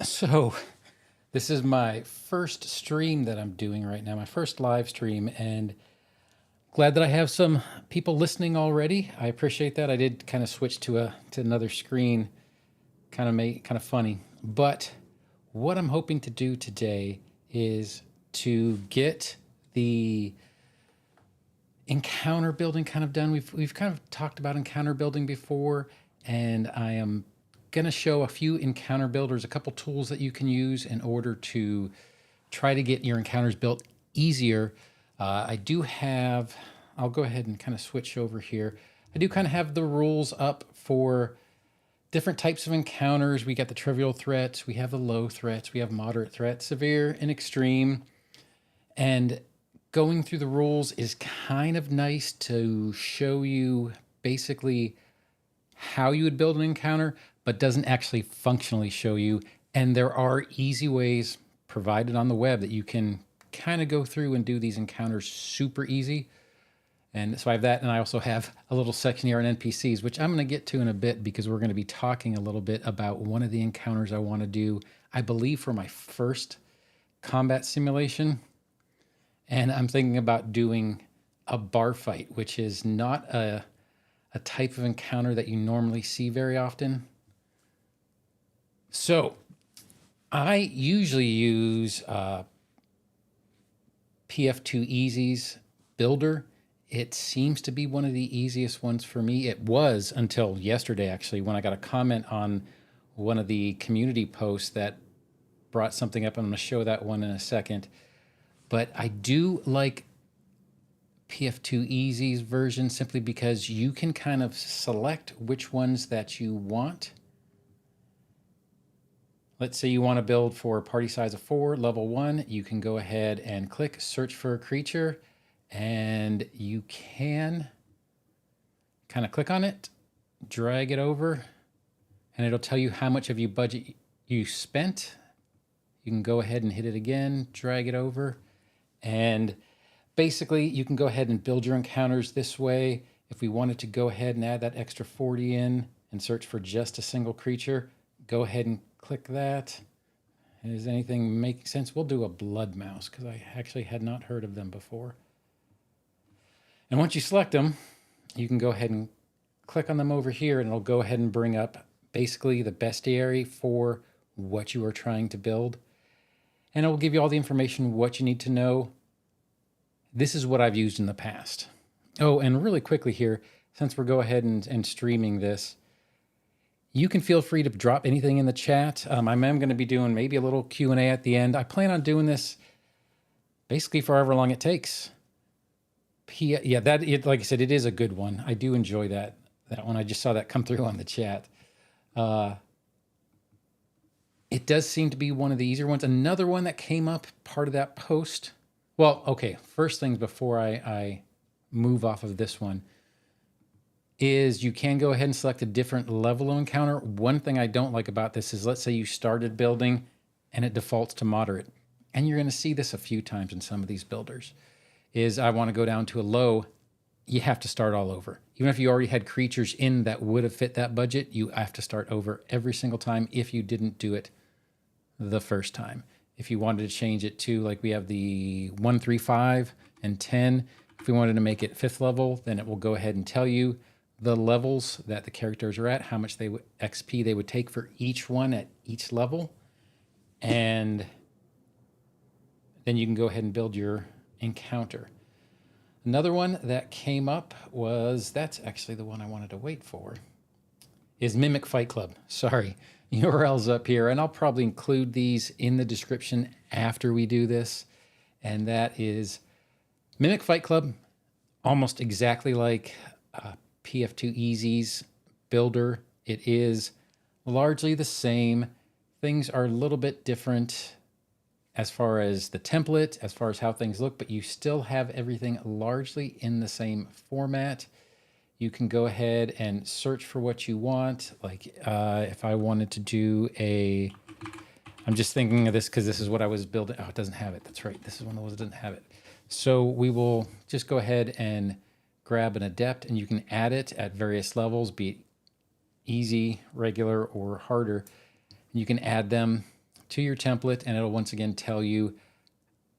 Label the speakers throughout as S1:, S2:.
S1: So, this is my first stream that I'm doing right now, my first live stream, and glad that I have some people listening already. I appreciate that. I did kind of switch to another screen, kind of funny. But what I'm hoping to do today is to get the encounter building kind of done. We've kind of talked about encounter building before, and I am going to show a few encounter builders, a couple tools that you can use in order to try to get your encounters built easier. I do have, I'll go ahead and kind of switch over here. I do kind of have the rules up for different types of encounters. We got the trivial threats, we have the low threats, we have moderate threats, severe and extreme. And going through the rules is kind of nice to show you basically how you would build an encounter, but doesn't actually functionally show you. And there are easy ways provided on the web that you can kind of go through and do these encounters super easy. And so I have that, and I also have a little section here on NPCs, which I'm going to get to in a bit because we're going to be talking a little bit about one of the encounters I want to do, I believe, for my first combat simulation. And I'm thinking about doing a bar fight, which is not a type of encounter that you normally see very often. So I usually use PF2 Easy's builder. It seems to be one of the easiest ones for me. It was until yesterday, actually, when I got a comment on one of the community posts that brought something up. I'm going to show that one in a second. But I do like PF2 Easy's version simply because you can kind of select which ones that you want. Let's say you want to build for a party size of 4, level 1. You can go ahead and click search for a creature, and you can kind of click on it, drag it over, and it'll tell you how much of your budget you spent. You can go ahead and hit it again, drag it over, and basically you can go ahead and build your encounters this way. If we wanted to go ahead and add that extra 40 in and search for just a single creature, go ahead and click that. Does anything make sense? We'll do a blood mouse because I actually had not heard of them before. And once you select them, you can go ahead and click on them over here, and it'll go ahead and bring up basically the bestiary for what you are trying to build. And it will give you all the information, what you need to know. This is what I've used in the past. Oh, and really quickly here, since we're go ahead and streaming this, you can feel free to drop anything in the chat. I am going to be doing maybe a little Q&A at the end. I plan on doing this basically for however long it takes. Yeah, like I said, it is a good one. I do enjoy that one. I just saw that come through on the chat. It does seem to be one of the easier ones. Another one that came up, part of that post. Well, okay, first things before I move off of this one is you can go ahead and select a different level of encounter. One thing I don't like about this is, let's say you started building and it defaults to moderate. And you're going to see this a few times in some of these builders, is I want to go down to a low, you have to start all over. Even if you already had creatures in that would have fit that budget, you have to start over every single time if you didn't do it the first time. If you wanted to change it to, like we have the 1, 3, 5, and 10, if we wanted to make it 5th level, then it will go ahead and tell you the levels that the characters are at, how much XP they would take for each one at each level. And then you can go ahead and build your encounter. Another one that came up was, that's actually the one I wanted to wait for, is Mimic Fight Club. Sorry, URL's up here, and I'll probably include these in the description after we do this. And that is Mimic Fight Club, almost exactly like PF2 Easy's builder. It is largely the same. Things are a little bit different as far as the template, as far as how things look, but you still have everything largely in the same format. You can go ahead and search for what you want. Like if I wanted to do I'm just thinking of this because this is what I was building. Oh, it doesn't have it. That's right. This is one of those that doesn't have it. So we will just go ahead and grab an adept, and you can add it at various levels, be it easy, regular, or harder. You can add them to your template, and it'll once again tell you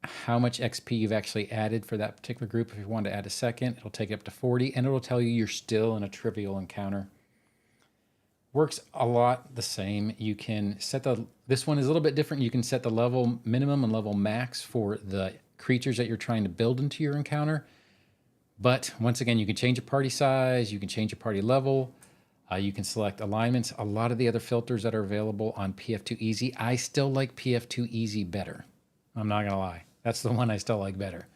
S1: how much XP you've actually added for that particular group. If you want to add a second, it'll take it up to 40, and it'll tell you you're still in a trivial encounter. Works a lot the same. You can set this one is a little bit different. You can set the level minimum and level max for the creatures that you're trying to build into your encounter. But once again, you can change your party size, you can change your party level, you can select alignments. A lot of the other filters that are available on PF2 Easy, I still like PF2 Easy better. I'm not gonna lie. That's the one I still like better.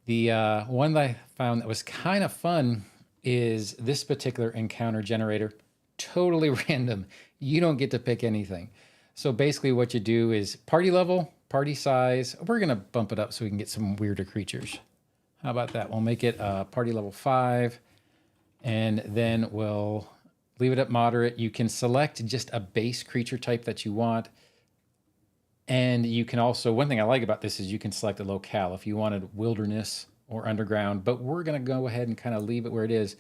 S1: The one that I found that was kind of fun is this particular encounter generator. Totally random. You don't get to pick anything. So basically what you do is party level, party size. We're going to bump it up so we can get some weirder creatures. How about that? We'll make it party level 5, and then we'll leave it at moderate. You can select just a base creature type that you want. And you can also, one thing I like about this is you can select a locale if you wanted wilderness or underground, but we're going to go ahead and kind of leave it where it is.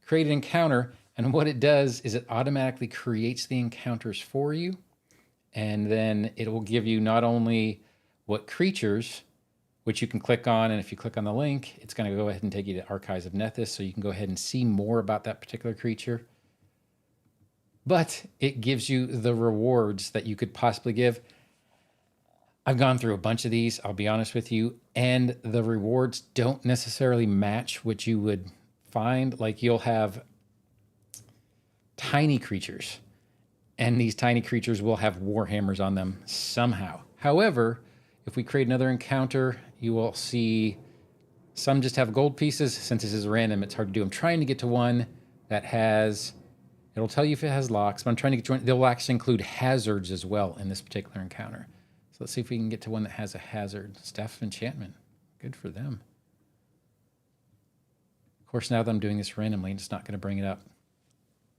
S1: Create an encounter. And what it does is it automatically creates the encounters for you. And then it will give you not only what creatures, which you can click on. And if you click on the link, it's going to go ahead and take you to Archives of Nethys. So you can go ahead and see more about that particular creature. But it gives you the rewards that you could possibly give. I've gone through a bunch of these, I'll be honest with you. And the rewards don't necessarily match what you would find. Like you'll have tiny creatures, and these tiny creatures will have warhammers on them somehow. However, if we create another encounter, you will see some just have gold pieces. Since this is random, it's hard to do. I'm trying to get to one that has, it'll tell you if it has locks, but I'm trying to get to one. They'll actually include hazards as well in this particular encounter. So let's see if we can get to one that has a hazard. Staff of Enchantment. Good for them. Of course, now that I'm doing this randomly, it's not going to bring it up.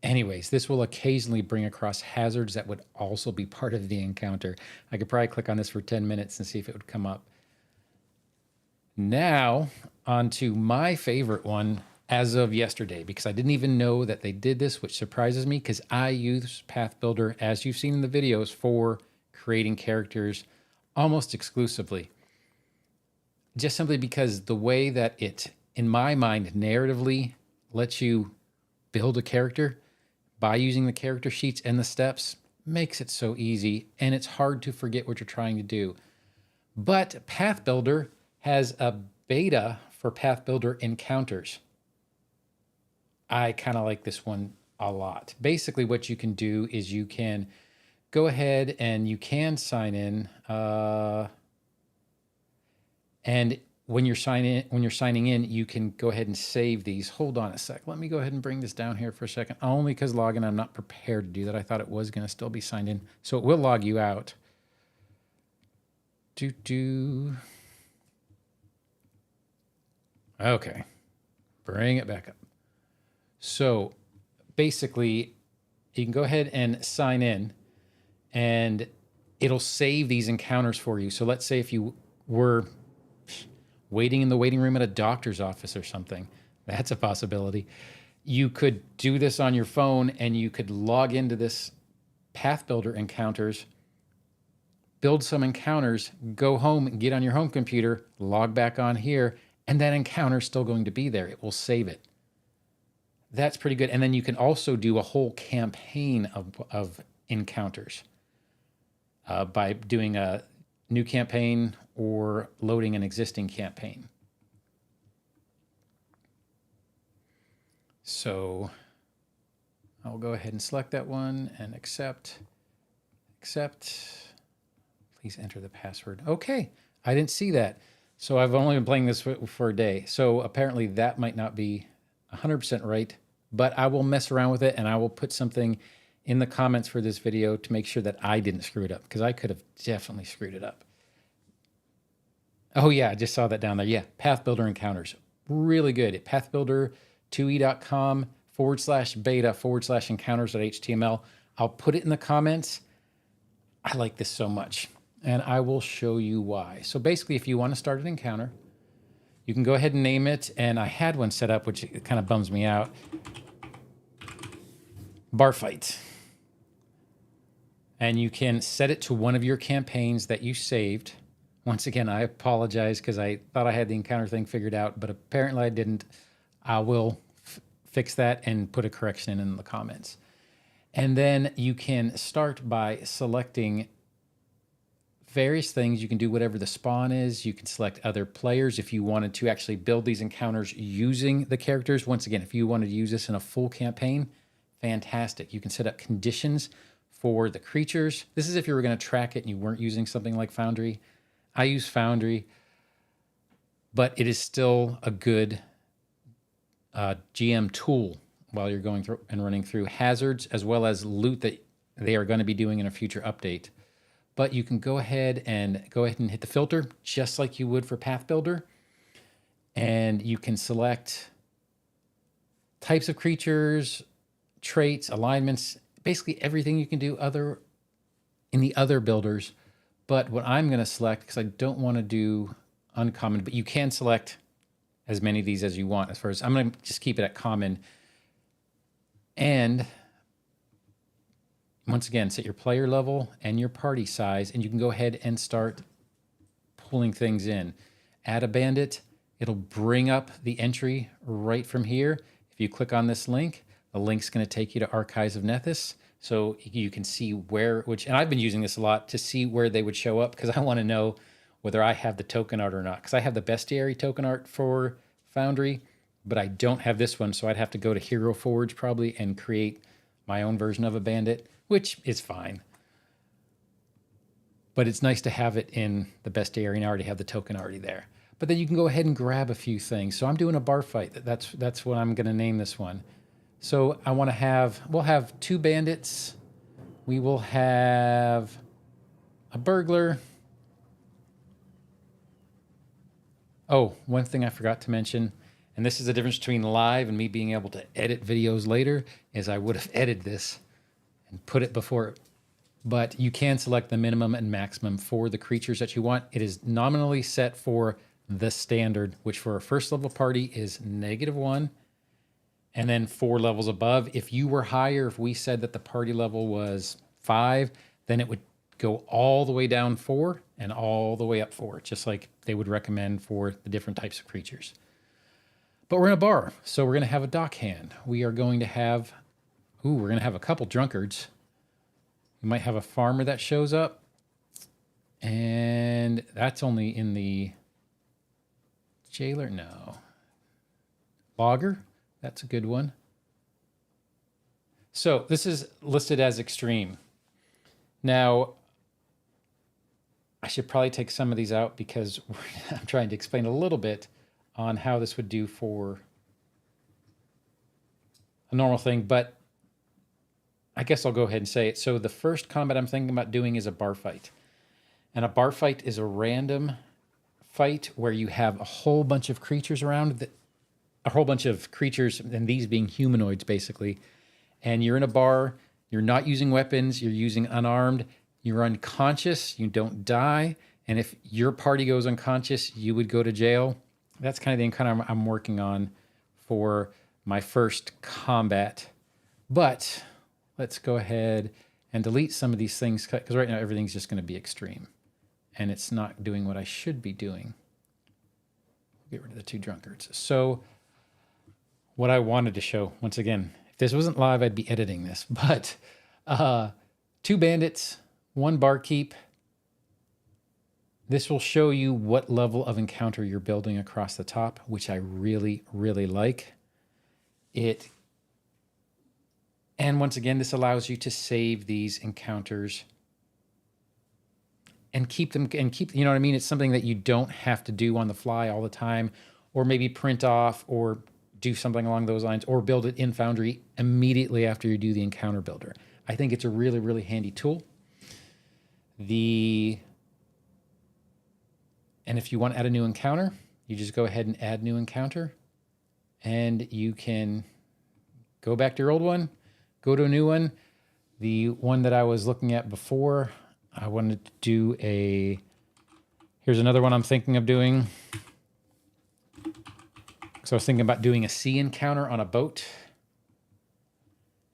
S1: Anyways, this will occasionally bring across hazards that would also be part of the encounter. I could probably click on this for 10 minutes and see if it would come up. Now, on to my favorite one as of yesterday, because I didn't even know that they did this, which surprises me because I use Path Builder, as you've seen in the videos, for creating characters almost exclusively. Just simply because the way that it, in my mind, narratively lets you build a character by using the character sheets and the steps makes it so easy, and it's hard to forget what you're trying to do. But Path Builder has a beta for Path Builder encounters. I kind of like this one a lot. Basically what you can do is you can go ahead and you can sign in, and when you're signing in, you can go ahead and save these. Hold on a sec. Let me go ahead and bring this down here for a second. Only because login, I'm not prepared to do that. I thought it was going to still be signed in. So it will log you out. Okay. Bring it back up. So basically, you can go ahead and sign in, and it'll save these encounters for you. So let's say if you were waiting in the waiting room at a doctor's office or something, that's a possibility. You could do this on your phone, and you could log into this Path Builder encounters, build some encounters, go home, get on your home computer, log back on here, and that encounter is still going to be there. It will save it. That's pretty good. And then you can also do a whole campaign of encounters by doing a new campaign or loading an existing campaign. So I'll go ahead and select that one and accept. Please enter the password. Okay, I didn't see that. So I've only been playing this for a day. So apparently that might not be 100% right, but I will mess around with it, and I will put something in the comments for this video to make sure that I didn't screw it up, because I could have definitely screwed it up. Oh yeah, I just saw that down there. Yeah, Path Builder encounters. Really good. At pathbuilder2e.com/beta/encounters.html. I'll put it in the comments. I like this so much, and I will show you why. So basically, if you want to start an encounter, you can go ahead and name it, and I had one set up, which kind of bums me out. Bar fight. And you can set it to one of your campaigns that you saved. Once again, I apologize because I thought I had the encounter thing figured out, but apparently I didn't. I will fix that and put a correction in the comments. And then you can start by selecting various things. You can do whatever the spawn is. You can select other players if you wanted to actually build these encounters using the characters. Once again, if you wanted to use this in a full campaign, fantastic. You can set up conditions for the creatures. This is if you were going to track it and you weren't using something like Foundry. I use Foundry, but it is still a good GM tool while you're going through and running through hazards as well as loot that they are going to be doing in a future update. But you can go ahead and hit the filter just like you would for Path Builder. And you can select types of creatures, traits, alignments, basically everything you can do in the other builders. But what I'm going to select, because I don't want to do uncommon, but you can select as many of these as you want. As far as I'm going to just keep it at common. And once again, set your player level and your party size, and you can go ahead and start pulling things in. Add a bandit. It'll bring up the entry right from here. If you click on this link, the link's going to take you to Archives of Nethys. So you can see and I've been using this a lot to see where they would show up because I want to know whether I have the token art or not. Because I have the bestiary token art for Foundry, but I don't have this one. So I'd have to go to Hero Forge probably and create my own version of a bandit, which is fine. But it's nice to have it in the bestiary and I already have the token already there. But then you can go ahead and grab a few things. So I'm doing a bar fight. That's what I'm going to name this one. So I want to we'll have 2 bandits. We will have a burglar. Oh, one thing I forgot to mention, and this is the difference between live and me being able to edit videos later, is I would have edited this and put it before. But you can select the minimum and maximum for the creatures that you want. It is nominally set for the standard, which for a first level party is -1. And then 4 levels above. If you were higher, if we said that the party level was 5, then it would go all the way down 4 and all the way up 4, just like they would recommend for the different types of creatures. But we're in a bar, so we're going to have a dock hand. We are going to have, we're going to have a couple drunkards. We might have a farmer that shows up. And that's only in the jailer. No. Logger. That's a good one. So this is listed as extreme. Now, I should probably take some of these out because I'm trying to explain a little bit on how this would do for a normal thing, but I guess I'll go ahead and say it. So the first combat I'm thinking about doing is a bar fight. And a bar fight is a random fight where you have a whole bunch of creatures around a whole bunch of creatures, and these being humanoids, basically. And you're in a bar, you're not using weapons, you're using unarmed, you're unconscious, you don't die, and if your party goes unconscious, you would go to jail. That's kind of the encounter I'm working on for my first combat. But let's go ahead and delete some of these things, because right now everything's just going to be extreme, and it's not doing what I should be doing. Get rid of the 2 drunkards. So what I wanted to show, once again, if this wasn't live, I'd be editing this, but 2 bandits, 1 barkeep. This will show you what level of encounter you're building across the top, which I really, really like. And once again, this allows you to save these encounters and keep them, you know what I mean? It's something that you don't have to do on the fly all the time, or maybe print off or do something along those lines, or build it in Foundry immediately after you do the encounter builder. I think it's a really, really handy tool. And if you want to add a new encounter, you just go ahead and add new encounter, and you can go back to your old one, go to a new one. The one that I was looking at before, I wanted to do here's another one I'm thinking of doing. So I was thinking about doing a sea encounter on a boat.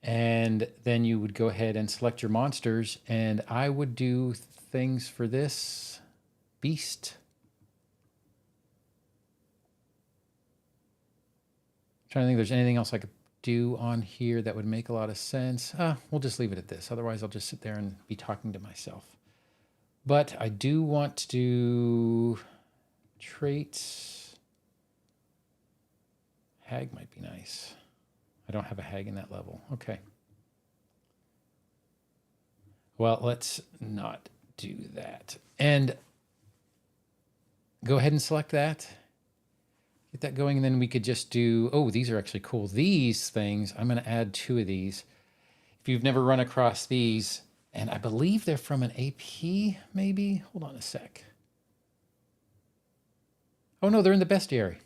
S1: And then you would go ahead and select your monsters, and I would do things for this beast. I'm trying to think if there's anything else I could do on here that would make a lot of sense. We'll just leave it at this. Otherwise, I'll just sit there and be talking to myself. But I do want to do traits. Hag might be nice. I don't have a hag in that level. Okay. Well, let's not do that. And go ahead and select that. Get that going, and then we could just do, oh, these are actually cool. These things, I'm going to add 2 of these. If you've never run across these, and I believe they're from an AP, maybe? Hold on a sec. Oh, no, they're in the bestiary.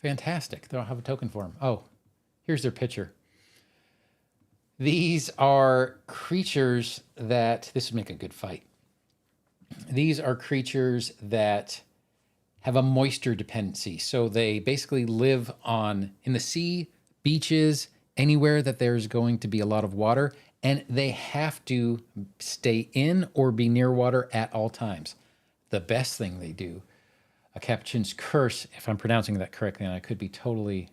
S1: Fantastic. They don't have a token for them. Oh, here's their picture. These are creatures that, this would make a good fight. These are creatures that have a moisture dependency. So they basically live in the sea, beaches, anywhere that there's going to be a lot of water, and they have to stay in or be near water at all times. The best thing they do, a Capuchin's Curse, if I'm pronouncing that correctly, and I could be totally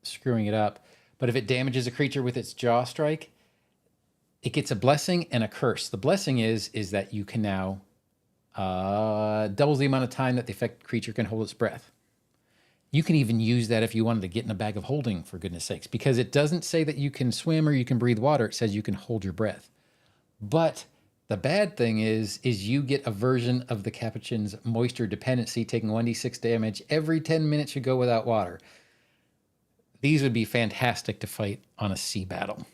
S1: screwing it up, but if it damages a creature with its jaw strike, it gets a blessing and a curse. The blessing is that you can now doubles the amount of time that the affected creature can hold its breath. You can even use that if you wanted to get in a bag of holding, for goodness sakes, because it doesn't say that you can swim or you can breathe water. It says you can hold your breath. But the bad thing is you get a version of the Capuchin's moisture dependency, taking 1d6 damage every 10 minutes you go without water. These would be fantastic to fight on a sea battle,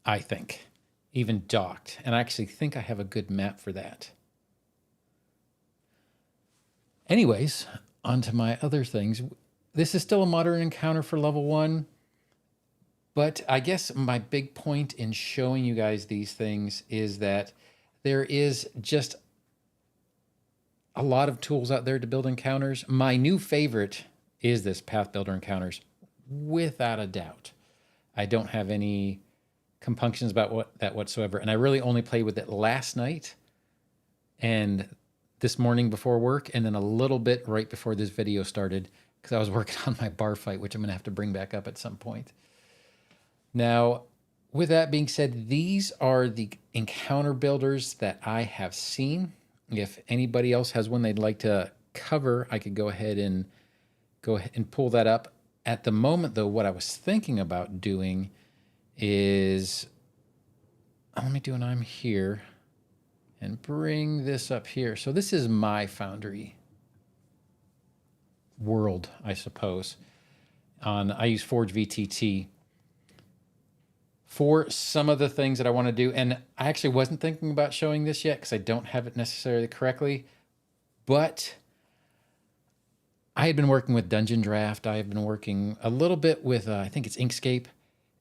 S1: I think, even docked. And I actually think I have a good map for that. Anyways, on to my other things. This is still a modern encounter for level 1, but I guess my big point in showing you guys these things is that there is just a lot of tools out there to build encounters. My new favorite is this Path Builder Encounters, without a doubt. I don't have any compunctions about that whatsoever, and I really only played with it last night and this morning before work, and then a little bit right before this video started, because I was working on my bar fight, which I'm going to have to bring back up at some point. Now, with that being said, these are the encounter builders that I have seen. If anybody else has one they'd like to cover, I could go ahead and pull that up. At the moment, though, what I was thinking about doing is, let me do an I'm here and bring this up here. So this is my Foundry world, I suppose. I use forge-vtt for some of the things that I want to do. And I actually wasn't thinking about showing this yet because I don't have it necessarily correctly, but I had been working with Dungeon Draft. I have been working a little bit with, I think it's Inkscape,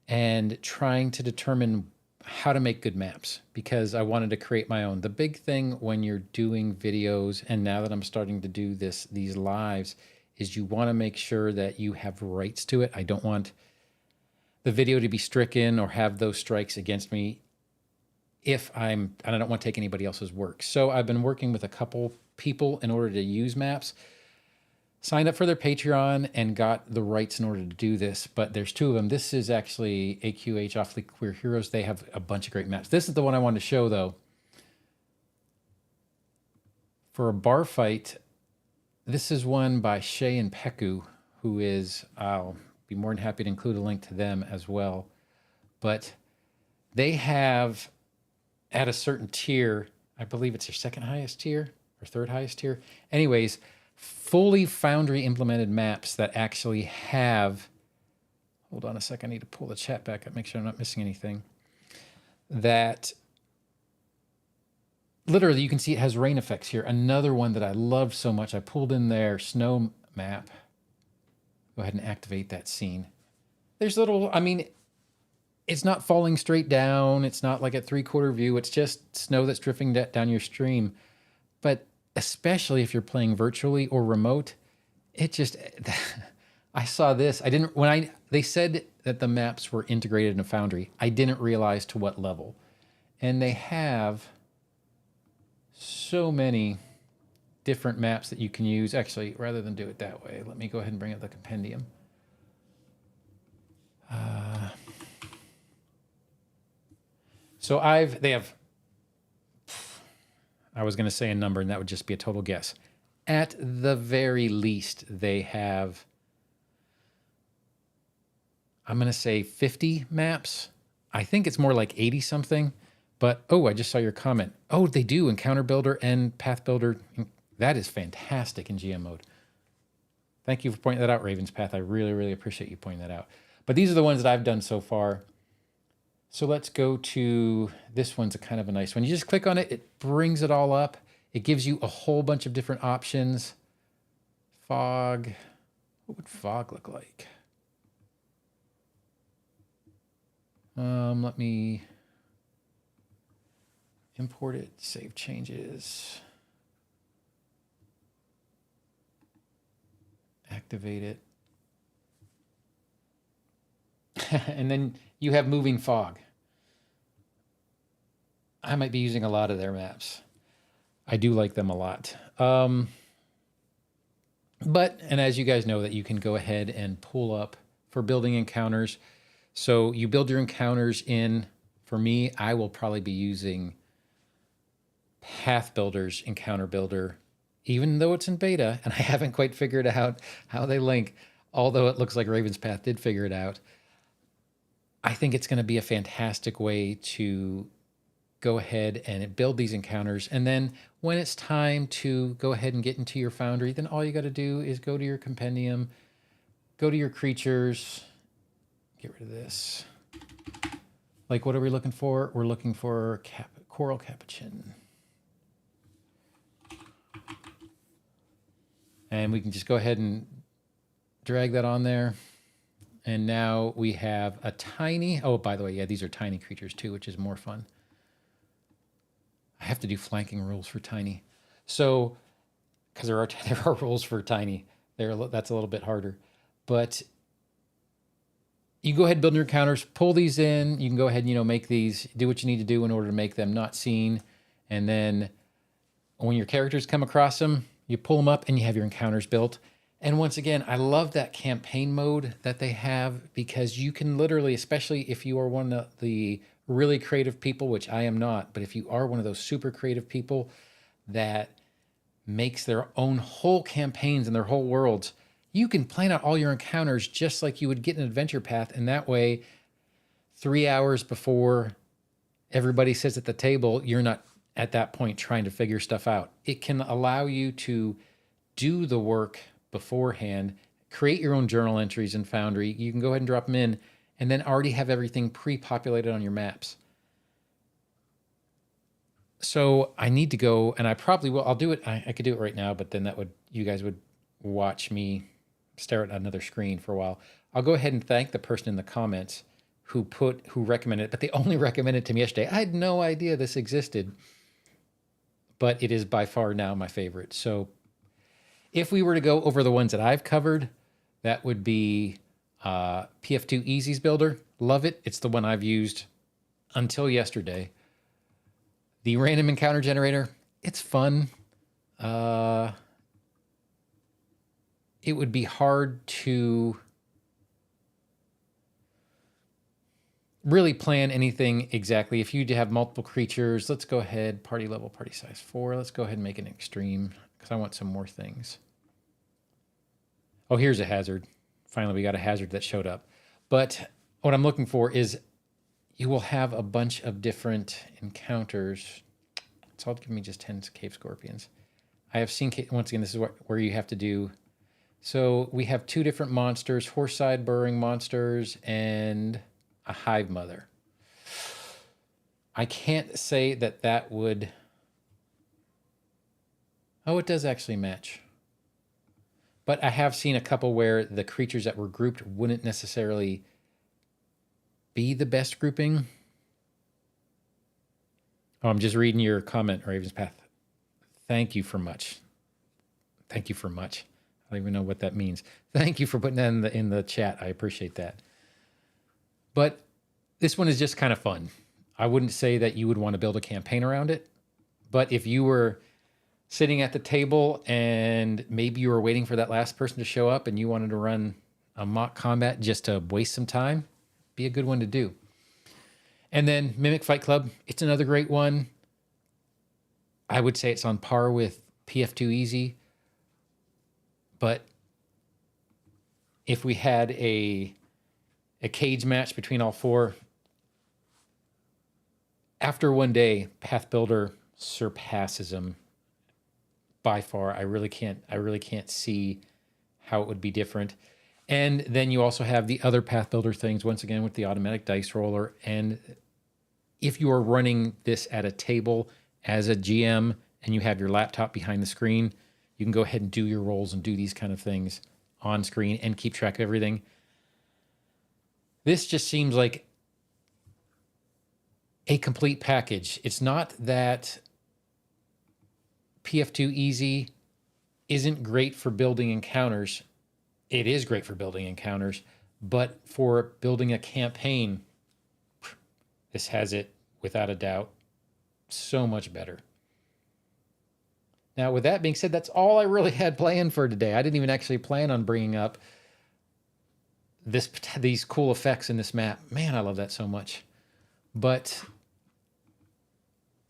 S1: and trying to determine how to make good maps, because I wanted to create my own. The big thing when you're doing videos, and now that I'm starting to do these lives, is you want to make sure that you have rights to it. I don't want the video to be stricken or have those strikes against me and I don't want to take anybody else's work. So I've been working with a couple people in order to use maps, signed up for their Patreon and got the rights in order to do this, but there's 2 of them. This is actually AQH, Awfully Queer Heroes. They have a bunch of great maps. This is the one I wanted to show, though. For a bar fight, this is one by Shay and Peku, who is, I'll be more than happy to include a link to them as well. But they have, at a certain tier, I believe it's their 2nd highest tier or 3rd highest tier. Anyways, fully Foundry implemented maps that actually have, hold on a second, I need to pull the chat back up, make sure I'm not missing anything, that literally you can see it has rain effects here. Another one that I loved so much, I pulled in their snow map. Go ahead and activate that scene. There's little, I mean, it's not falling straight down. It's not like a 3/4 view. It's just snow that's drifting down your stream. But especially if you're playing virtually or remote, it just, I saw this. They said that the maps were integrated in a Foundry. I didn't realize to what level. And they have so many different maps that you can use. Actually, rather than do it that way, let me go ahead and bring up the compendium. So they have, I was going to say a number and that would just be a total guess. At the very least, they have, I'm going to say 50 maps. I think it's more like 80 something, but oh, I just saw your comment. Oh, they do Encounter Builder and Path Builder. That is fantastic in GM mode. Thank you for pointing that out, Raven's Path. I really, really appreciate you pointing that out. But these are the ones that I've done so far. So let's go to, this one's a kind of a nice one. You just click on it, it brings it all up. It gives you a whole bunch of different options. Fog, what would fog look like? Let me import it, save changes. Activate it. And then you have moving fog. I might be using a lot of their maps. I do like them a lot. And as you guys know, that you can go ahead and pull up for building encounters. So you build your encounters in, for me, I will probably be using Path Builder's Encounter Builder, even though it's in beta and I haven't quite figured out how they link, although it looks like Raven's Path did figure it out. I think it's going to be a fantastic way to go ahead and build these encounters. And then when it's time to go ahead and get into your Foundry, then all you got to do is go to your compendium, go to your creatures, get rid of this. Like, what are we looking for? We're looking for Coral Capuchin. And we can just go ahead and drag that on there. And now we have a tiny, oh, by the way, yeah, these are tiny creatures too, which is more fun. I have to do flanking rules for tiny. So, because there are rules for tiny. That's a little bit harder. But you go ahead and build your encounters, pull these in. You can go ahead and, make these, do what you need to do in order to make them not seen. And then when your characters come across them, you pull them up and you have your encounters built. And once again, I love that campaign mode that they have, because you can literally, especially if you are one of the really creative people, which I am not, but if you are one of those super creative people that makes their own whole campaigns and their whole worlds, you can plan out all your encounters just like you would get an adventure path. And that way, 3 hours before everybody sits at the table, you're not at that point trying to figure stuff out. It can allow you to do the work beforehand, create your own journal entries in Foundry. You can go ahead and drop them in and then already have everything pre-populated on your maps. So I need to go, and I probably will, I'll do it. I could do it right now, but then you guys would watch me stare at another screen for a while. I'll go ahead and thank the person in the comments who recommended it, but they only recommended it to me yesterday. I had no idea this existed, but it is by far now my favorite. So if we were to go over the ones that I've covered, that would be PF2 Easy's Builder. Love it. It's the one I've used until yesterday. The Random Encounter Generator. It's fun. It would be hard to really plan anything exactly. If you have multiple creatures, let's go ahead, party level, party size 4. Let's go ahead and make it an extreme, because I want some more things. Oh, here's a hazard. Finally, we got a hazard that showed up. But what I'm looking for is you will have a bunch of different encounters. It's all giving me just 10 cave scorpions. I have seen, once again, this is where you have to do. So we have 2 different monsters, horse-side burrowing monsters and a hive mother. I can't say that would... Oh, it does actually match. But I have seen a couple where the creatures that were grouped wouldn't necessarily be the best grouping. Oh, I'm just reading your comment, Raven's Path. Thank you for much. Thank you for much. I don't even know what that means. Thank you for putting that in the chat. I appreciate that. But this one is just kind of fun. I wouldn't say that you would want to build a campaign around it, but if you were sitting at the table and maybe you were waiting for that last person to show up and you wanted to run a mock combat just to waste some time, be a good one to do. And then Mimic Fight Club, it's another great one. I would say it's on par with PF2 Easy, but if we had a cage match between all four, after one day, Path Builder surpasses them by far. I really can't see how it would be different. And then you also have the other Path Builder things, once again, with the automatic dice roller. And if you are running this at a table as a GM and you have your laptop behind the screen, you can go ahead and do your rolls and do these kind of things on screen and keep track of everything. This just seems like a complete package. It's not that PF2 Easy isn't great for building encounters. It is great for building encounters, but for building a campaign, this has it without a doubt so much better. Now, with that being said, that's all I really had planned for today. I didn't even actually plan on bringing up these cool effects in this map. Man, I love that so much. But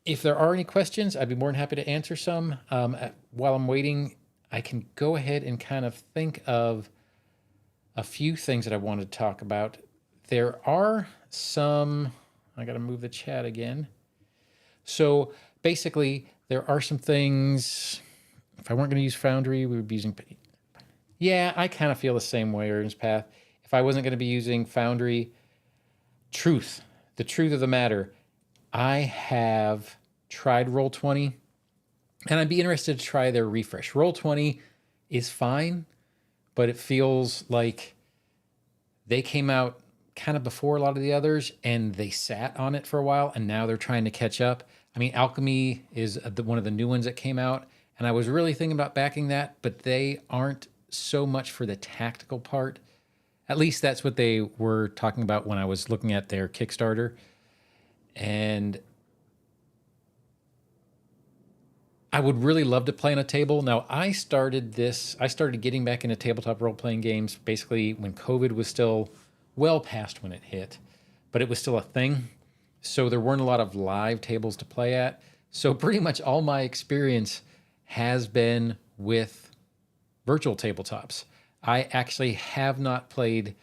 S1: if there are any questions, I'd be more than happy to answer some. While I'm waiting, I can go ahead and kind of think of a few things that I wanted to talk about. There are some, I got to move the chat again. So basically, there are some things, if I weren't going to use Foundry, we would be using, yeah, I kind of feel the same way, Ernest Path. If I wasn't going to be using Foundry, the truth of the matter, I have tried Roll20, and I'd be interested to try their refresh. Roll20 is fine, but it feels like they came out kind of before a lot of the others, and they sat on it for a while, and now they're trying to catch up. I mean, Alchemy is one of the new ones that came out, and I was really thinking about backing that, but they aren't so much for the tactical part. At least that's what they were talking about when I was looking at their Kickstarter. And I would really love to play on a table. Now, I started getting back into tabletop role-playing games basically when COVID was still well past when it hit, but it was still a thing. So there weren't a lot of live tables to play at. So pretty much all my experience has been with virtual tabletops. I actually have not played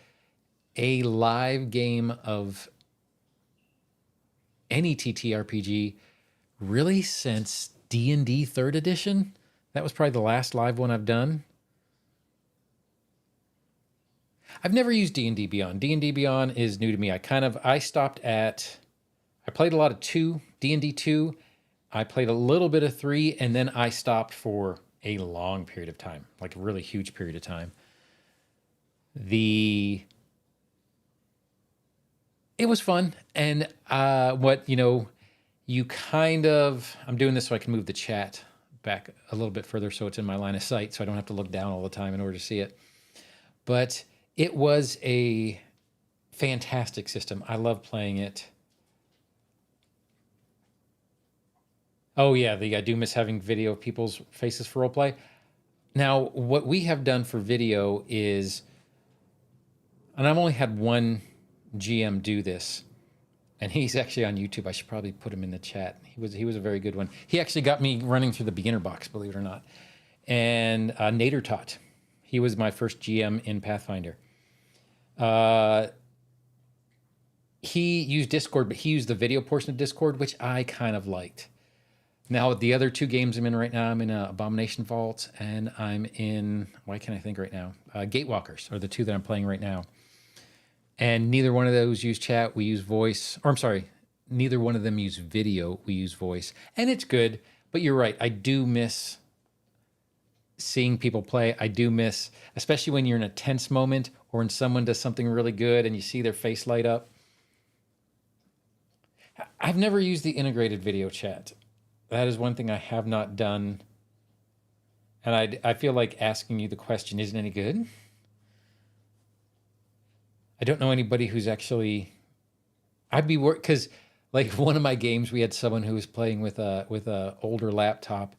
S1: a live game of any TTRPG really since D&D 3rd edition. That was probably the last live one I've done. I've never used D&D Beyond. D&D Beyond is new to me. I played a lot of D&D 2. I played a little bit of 3, and then I stopped for a long period of time, like a really huge period of time. It was fun. And I'm doing this so I can move the chat back a little bit further so it's in my line of sight so I don't have to look down all the time in order to see it. But it was a fantastic system. I love playing it. Oh yeah, I do miss having video of people's faces for roleplay. Now, what we have done for video is, and I've only had one GM do this, and he's actually on YouTube. I should probably put him in the chat. He was a very good one. He actually got me running through the beginner box, believe it or not. And Nader Tot, he was my first GM in Pathfinder. He used Discord, but he used the video portion of Discord, which I kind of liked. Now, the other two games I'm in right now, I'm in Abomination Vault, and I'm in, why can't I think right now? Gatewalkers are the two that I'm playing right now. And neither one of those use chat, we use voice. Or I'm sorry, neither one of them use video, we use voice. And it's good, but you're right, I do miss seeing people play. I do miss, especially when you're in a tense moment or when someone does something really good and you see their face light up. I've never used the integrated video chat. That is one thing I have not done. And I feel like asking you the question isn't any good. I don't know anybody who's actually. I'd be worried because, like, one of my games, we had someone who was playing with a older laptop.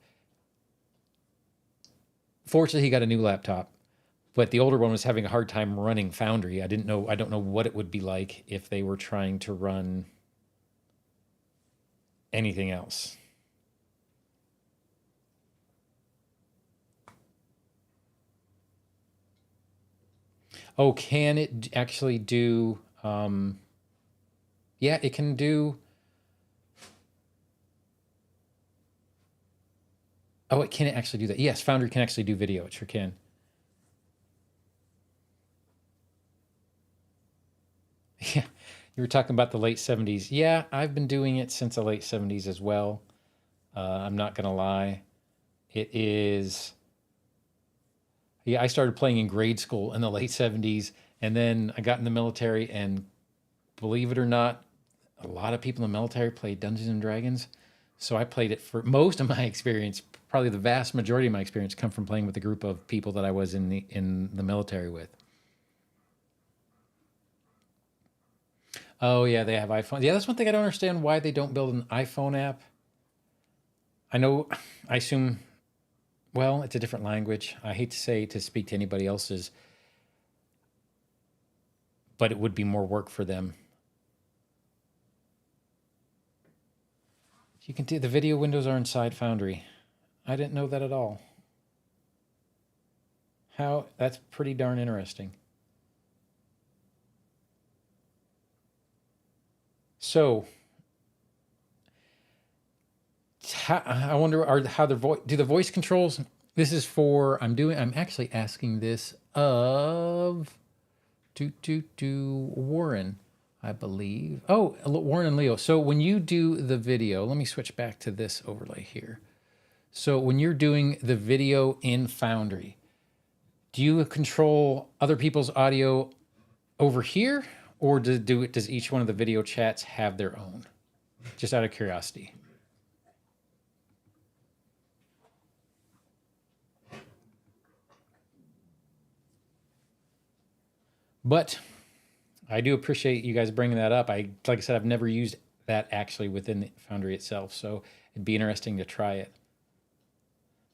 S1: Fortunately, he got a new laptop, but the older one was having a hard time running Foundry. I don't know what it would be like if they were trying to run anything else. Oh, can it actually do? Yeah, it can do. Oh, it can actually do that. Yes, Foundry can actually do video. It sure can. Yeah, you were talking about the late 70s. Yeah, I've been doing it since the late 70s as well. I'm not going to lie. It is. Yeah, I started playing in grade school in the late 70s, and then I got in the military, and believe it or not, a lot of people in the military played Dungeons and Dragons. So I played it for most of my experience. Probably the vast majority of my experience come from playing with a group of people that I was in the military with. Oh yeah, they have iPhones. Yeah, that's one thing I don't understand why they don't build an iPhone app. I know, I assume, well, it's a different language. I hate to say to speak to anybody else's, but it would be more work for them. You can do the video windows are inside Foundry. I didn't know that at all. How that's pretty darn interesting. So, I wonder how the voice do the voice controls. This is for I'm actually asking this of Warren, I believe. Oh, Warren and Leo. So when you do the video, let me switch back to this overlay here. So when you're doing the video in Foundry, do you control other people's audio over here, or does each one of the video chats have their own? Just out of curiosity. But I do appreciate you guys bringing that up. Like I said, I've never used that actually within the Foundry itself, so it'd be interesting to try it.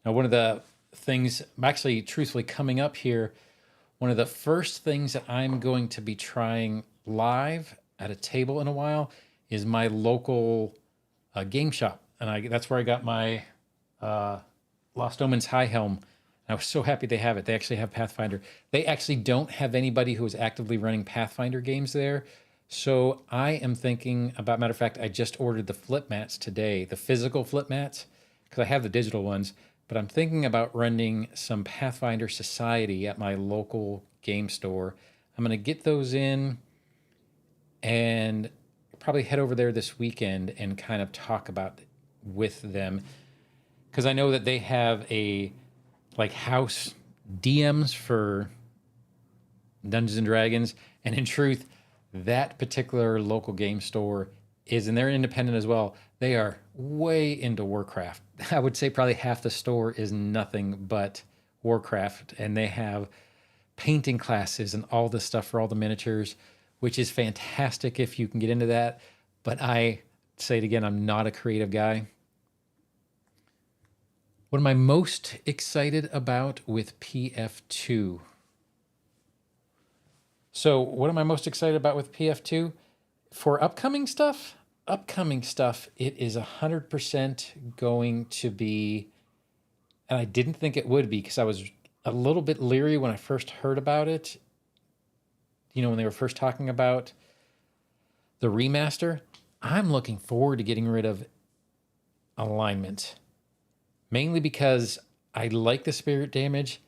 S1: Now, one of the things, actually, truthfully, coming up here, one of the first things that I'm going to be trying live at a table in a while is my local game shop, and that's where I got my Lost Omens High Helm. I was so happy they have it. They actually have Pathfinder. They actually don't have anybody who is actively running Pathfinder games there. So I am thinking about, matter of fact, I just ordered the flip mats today, the physical flip mats, because I have the digital ones, but I'm thinking about running some Pathfinder Society at my local game store. I'm going to get those in and probably head over there this weekend and kind of talk about with them, because I know that they have a like house DMs for Dungeons and Dragons, and in truth, that particular local game store is, and they're independent as well. They are way into Warcraft. I would say probably half the store is nothing but Warcraft, and they have painting classes and all this stuff for all the miniatures, which is fantastic if you can get into that. But I say it again, I'm not a creative guy. What am I most excited about with PF2? So what am I most excited about with PF2? For upcoming stuff, it is 100% going to be, and I didn't think it would be because I was a little bit leery when I first heard about it. You know, when they were first talking about the remaster, I'm looking forward to getting rid of alignment. Mainly because I like the spirit damage,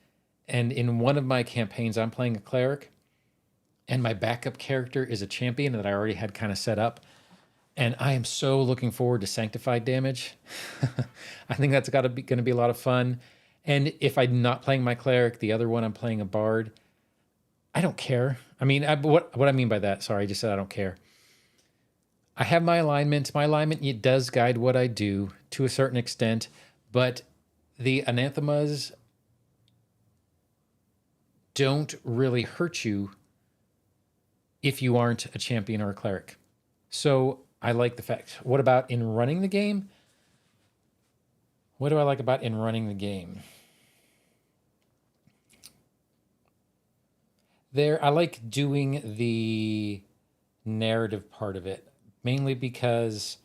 S1: and in one of my campaigns, I'm playing a cleric, and my backup character is a champion that I already had kind of set up, and I am so looking forward to sanctified damage. I think that's going to be a lot of fun. And if I'm not playing my cleric, the other one I'm playing a bard, I don't care. I mean, what I mean by that, sorry, I just said I don't care. I have my alignment. My alignment, it does guide what I do to a certain extent. But the anathemas don't really hurt you if you aren't a champion or a cleric. So I like the fact. What about in running the game? What do I like about in running the game? I like doing the narrative part of it, mainly because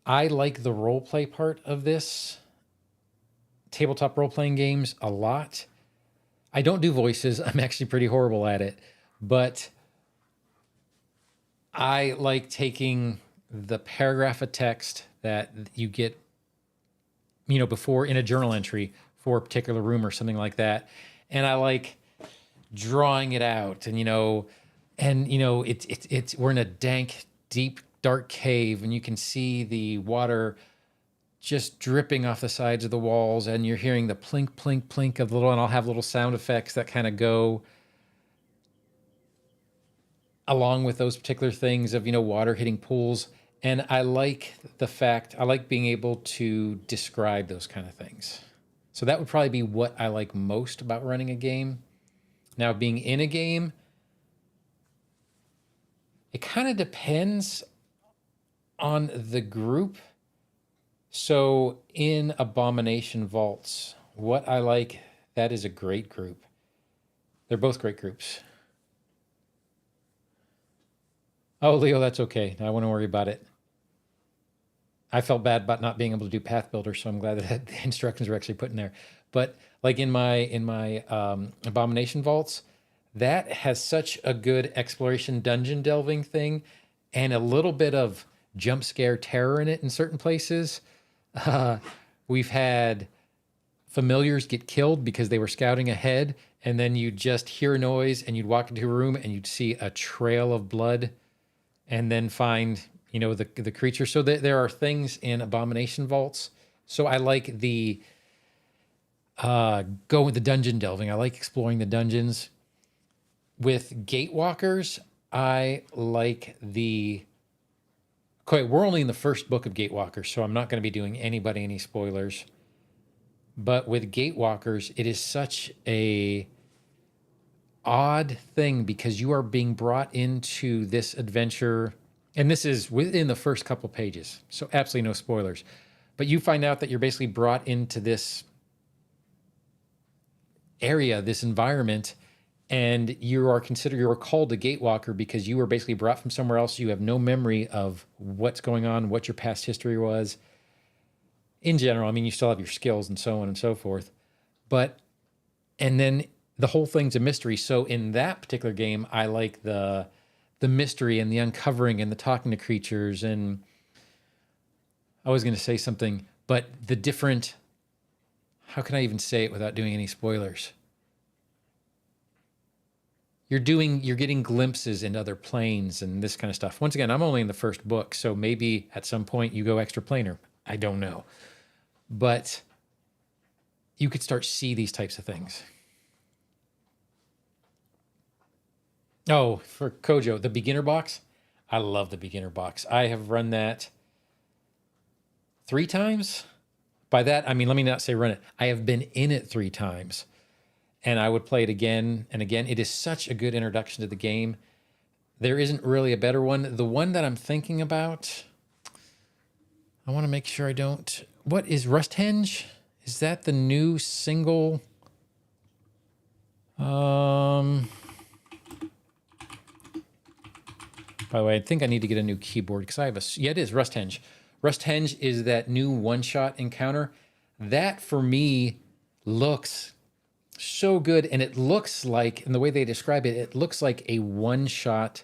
S1: I like the role play part of this tabletop role-playing games a lot. I don't do voices. I'm actually pretty horrible at it, but I like taking the paragraph of text that you get, before in a journal entry for a particular room or something like that. And I like drawing it out and, we're in a dank, deep, dark cave and you can see the water just dripping off the sides of the walls and you're hearing the plink, plink, plink of and I'll have little sound effects that kind of go along with those particular things of, water hitting pools. And I like being able to describe those kind of things. So that would probably be what I like most about running a game. Now, being in a game, it kind of depends on the group. So in Abomination Vaults, what I like, that is a great group. They're both great groups. Oh, Leo, that's okay. I wouldn't worry about it. I felt bad about not being able to do Path Builder, so I'm glad that the instructions were actually put in there. But like in my Abomination Vaults, that has such a good exploration dungeon delving thing and a little bit of jump scare terror in it in certain places. We've had familiars get killed because they were scouting ahead, and then you'd just hear a noise and you'd walk into a room and you'd see a trail of blood and then find, the creature. So there are things in Abomination Vaults. So I like the go with the dungeon delving. I like exploring the dungeons. With Gatewalkers, I like okay, we're only in the first book of Gatewalkers, so I'm not going to be doing anybody any spoilers. But with Gatewalkers, it is such a odd thing because you are being brought into this adventure, and this is within the first couple pages, so absolutely no spoilers. But you find out that you're basically brought into this area, this environment, and you are called a gatewalker because you were basically brought from somewhere else. You have no memory of what's going on, what your past history was. In general, you still have your skills and so on and so forth. And then the whole thing's a mystery. So in that particular game, I like the mystery and the uncovering and the talking to creatures. And I was going to say something, but the different, how can I even say it without doing any spoilers? You're getting glimpses into other planes and this kind of stuff. Once again, I'm only in the first book, so maybe at some point you go extra planar. I don't know. But you could start to see these types of things. Oh, for Kojo, the beginner box. I love the beginner box. I have run that 3 times. By that, let me not say run it. I have been in it 3 times. And I would play it again and again. It is such a good introduction to the game. There isn't really a better one. The one that I'm thinking about, I want to make sure I don't. What is Rusthenge? Is that the new single? By the way, I think I need to get a new keyboard because I have yeah, it is Rusthenge. Rusthenge is that new one-shot encounter. That, for me, looks so good, and it looks like, in the way they describe it, it looks like a one-shot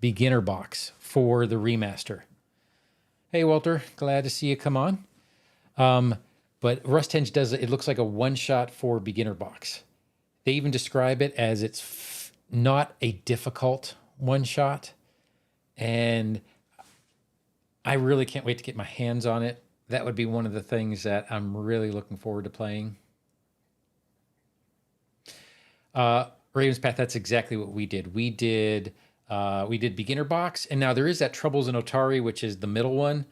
S1: beginner box for the remaster. Hey, Walter, glad to see you come on. But Rusthenge it looks like a one-shot for beginner box. They even describe it as it's not a difficult one-shot, and I really can't wait to get my hands on it. That would be one of the things that I'm really looking forward to playing. Raven's Path, that's exactly what we did. We did beginner box, and now there is that Troubles in Otari, which is the middle one,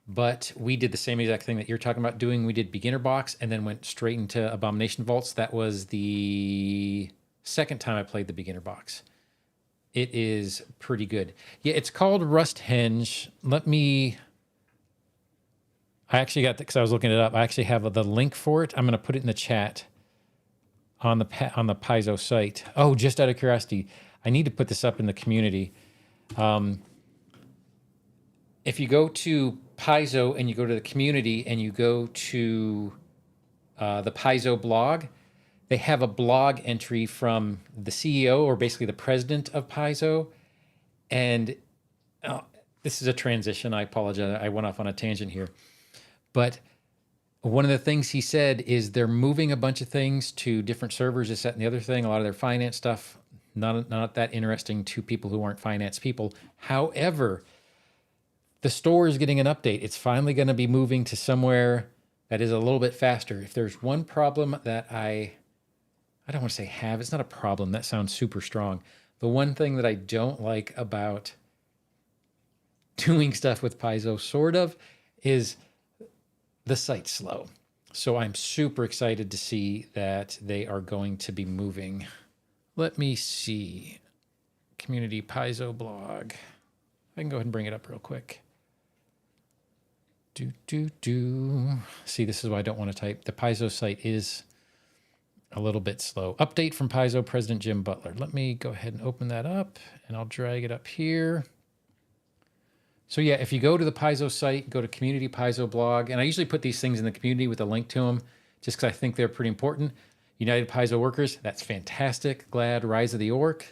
S1: but we did the same exact thing that you're talking about doing. We did beginner box and then went straight into Abomination Vaults. That was the second time I played the beginner box. it is pretty good. Yeah, it's called Rust Henge. I actually got, because I was looking it up, I actually have the link for it. I'm going to put it in the chat on the Paizo site. Oh, just out of curiosity, I need to put this up in the community. If you go to Paizo and you go to the community and you go to the Paizo blog, they have a blog entry from the CEO, or basically the president of Paizo. And this is a transition. I apologize. I went off on a tangent here. But one of the things he said is they're moving a bunch of things to different servers, this, that, and the other thing. A lot of their finance stuff, not that interesting to people who aren't finance people. However, the store is getting an update. It's finally going to be moving to somewhere that is a little bit faster. If there's one problem that I don't want to say have, it's not a problem. That sounds super strong. The one thing that I don't like about doing stuff with Paizo, sort of, is the site's slow. So I'm super excited to see that they are going to be moving. Let me see. Community Paizo blog. I can go ahead and bring it up real quick. See, this is why I don't want to type. The Paizo site is a little bit slow. Update from Paizo President Jim Butler. Let me go ahead and open that up, and I'll drag it up here. So yeah, if you go to the Paizo site, go to Community Paizo blog, and I usually put these things in the community with a link to them, just because I think they're pretty important. United Paizo Workers, that's fantastic. Glad Rise of the Orc,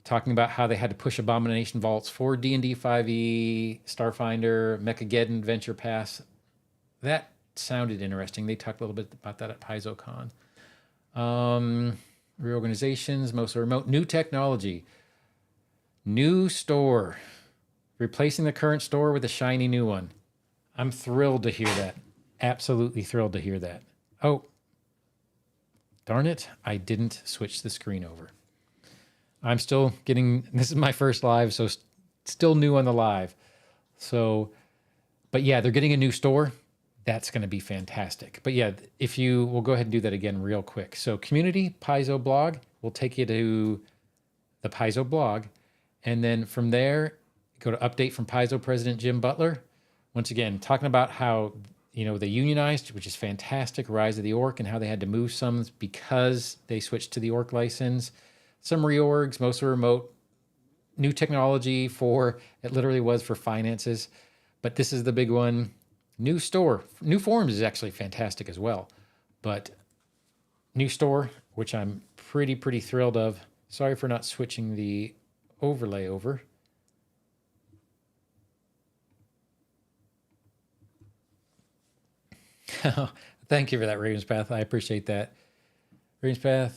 S1: talking about how they had to push Abomination Vaults for D&D 5e, Starfinder, Mechageddon, Venture Pass. That sounded interesting. They talked a little bit about that at PaizoCon. Reorganizations, mostly remote. New technology. New store. Replacing the current store with a shiny new one. I'm thrilled to hear that. Absolutely thrilled to hear that. Oh, darn it. I didn't switch the screen over. I'm still getting, this is my first live, so still new on the live. So, but yeah, they're getting a new store. That's going to be fantastic. But yeah, we'll go ahead and do that again real quick. So Community Paizo blog will take you to the Paizo blog. And then from there, go to update from Paizo President Jim Butler. Once again, talking about how, they unionized, which is fantastic, Rise of the Orc, and how they had to move some because they switched to the Orc license. Some reorgs, mostly remote. New technology it literally was for finances. But this is the big one. New store. New forums is actually fantastic as well. But new store, which I'm pretty thrilled of. Sorry for not switching the overlay over. Thank you for that, Ravenspath. I appreciate that. Ravenspath.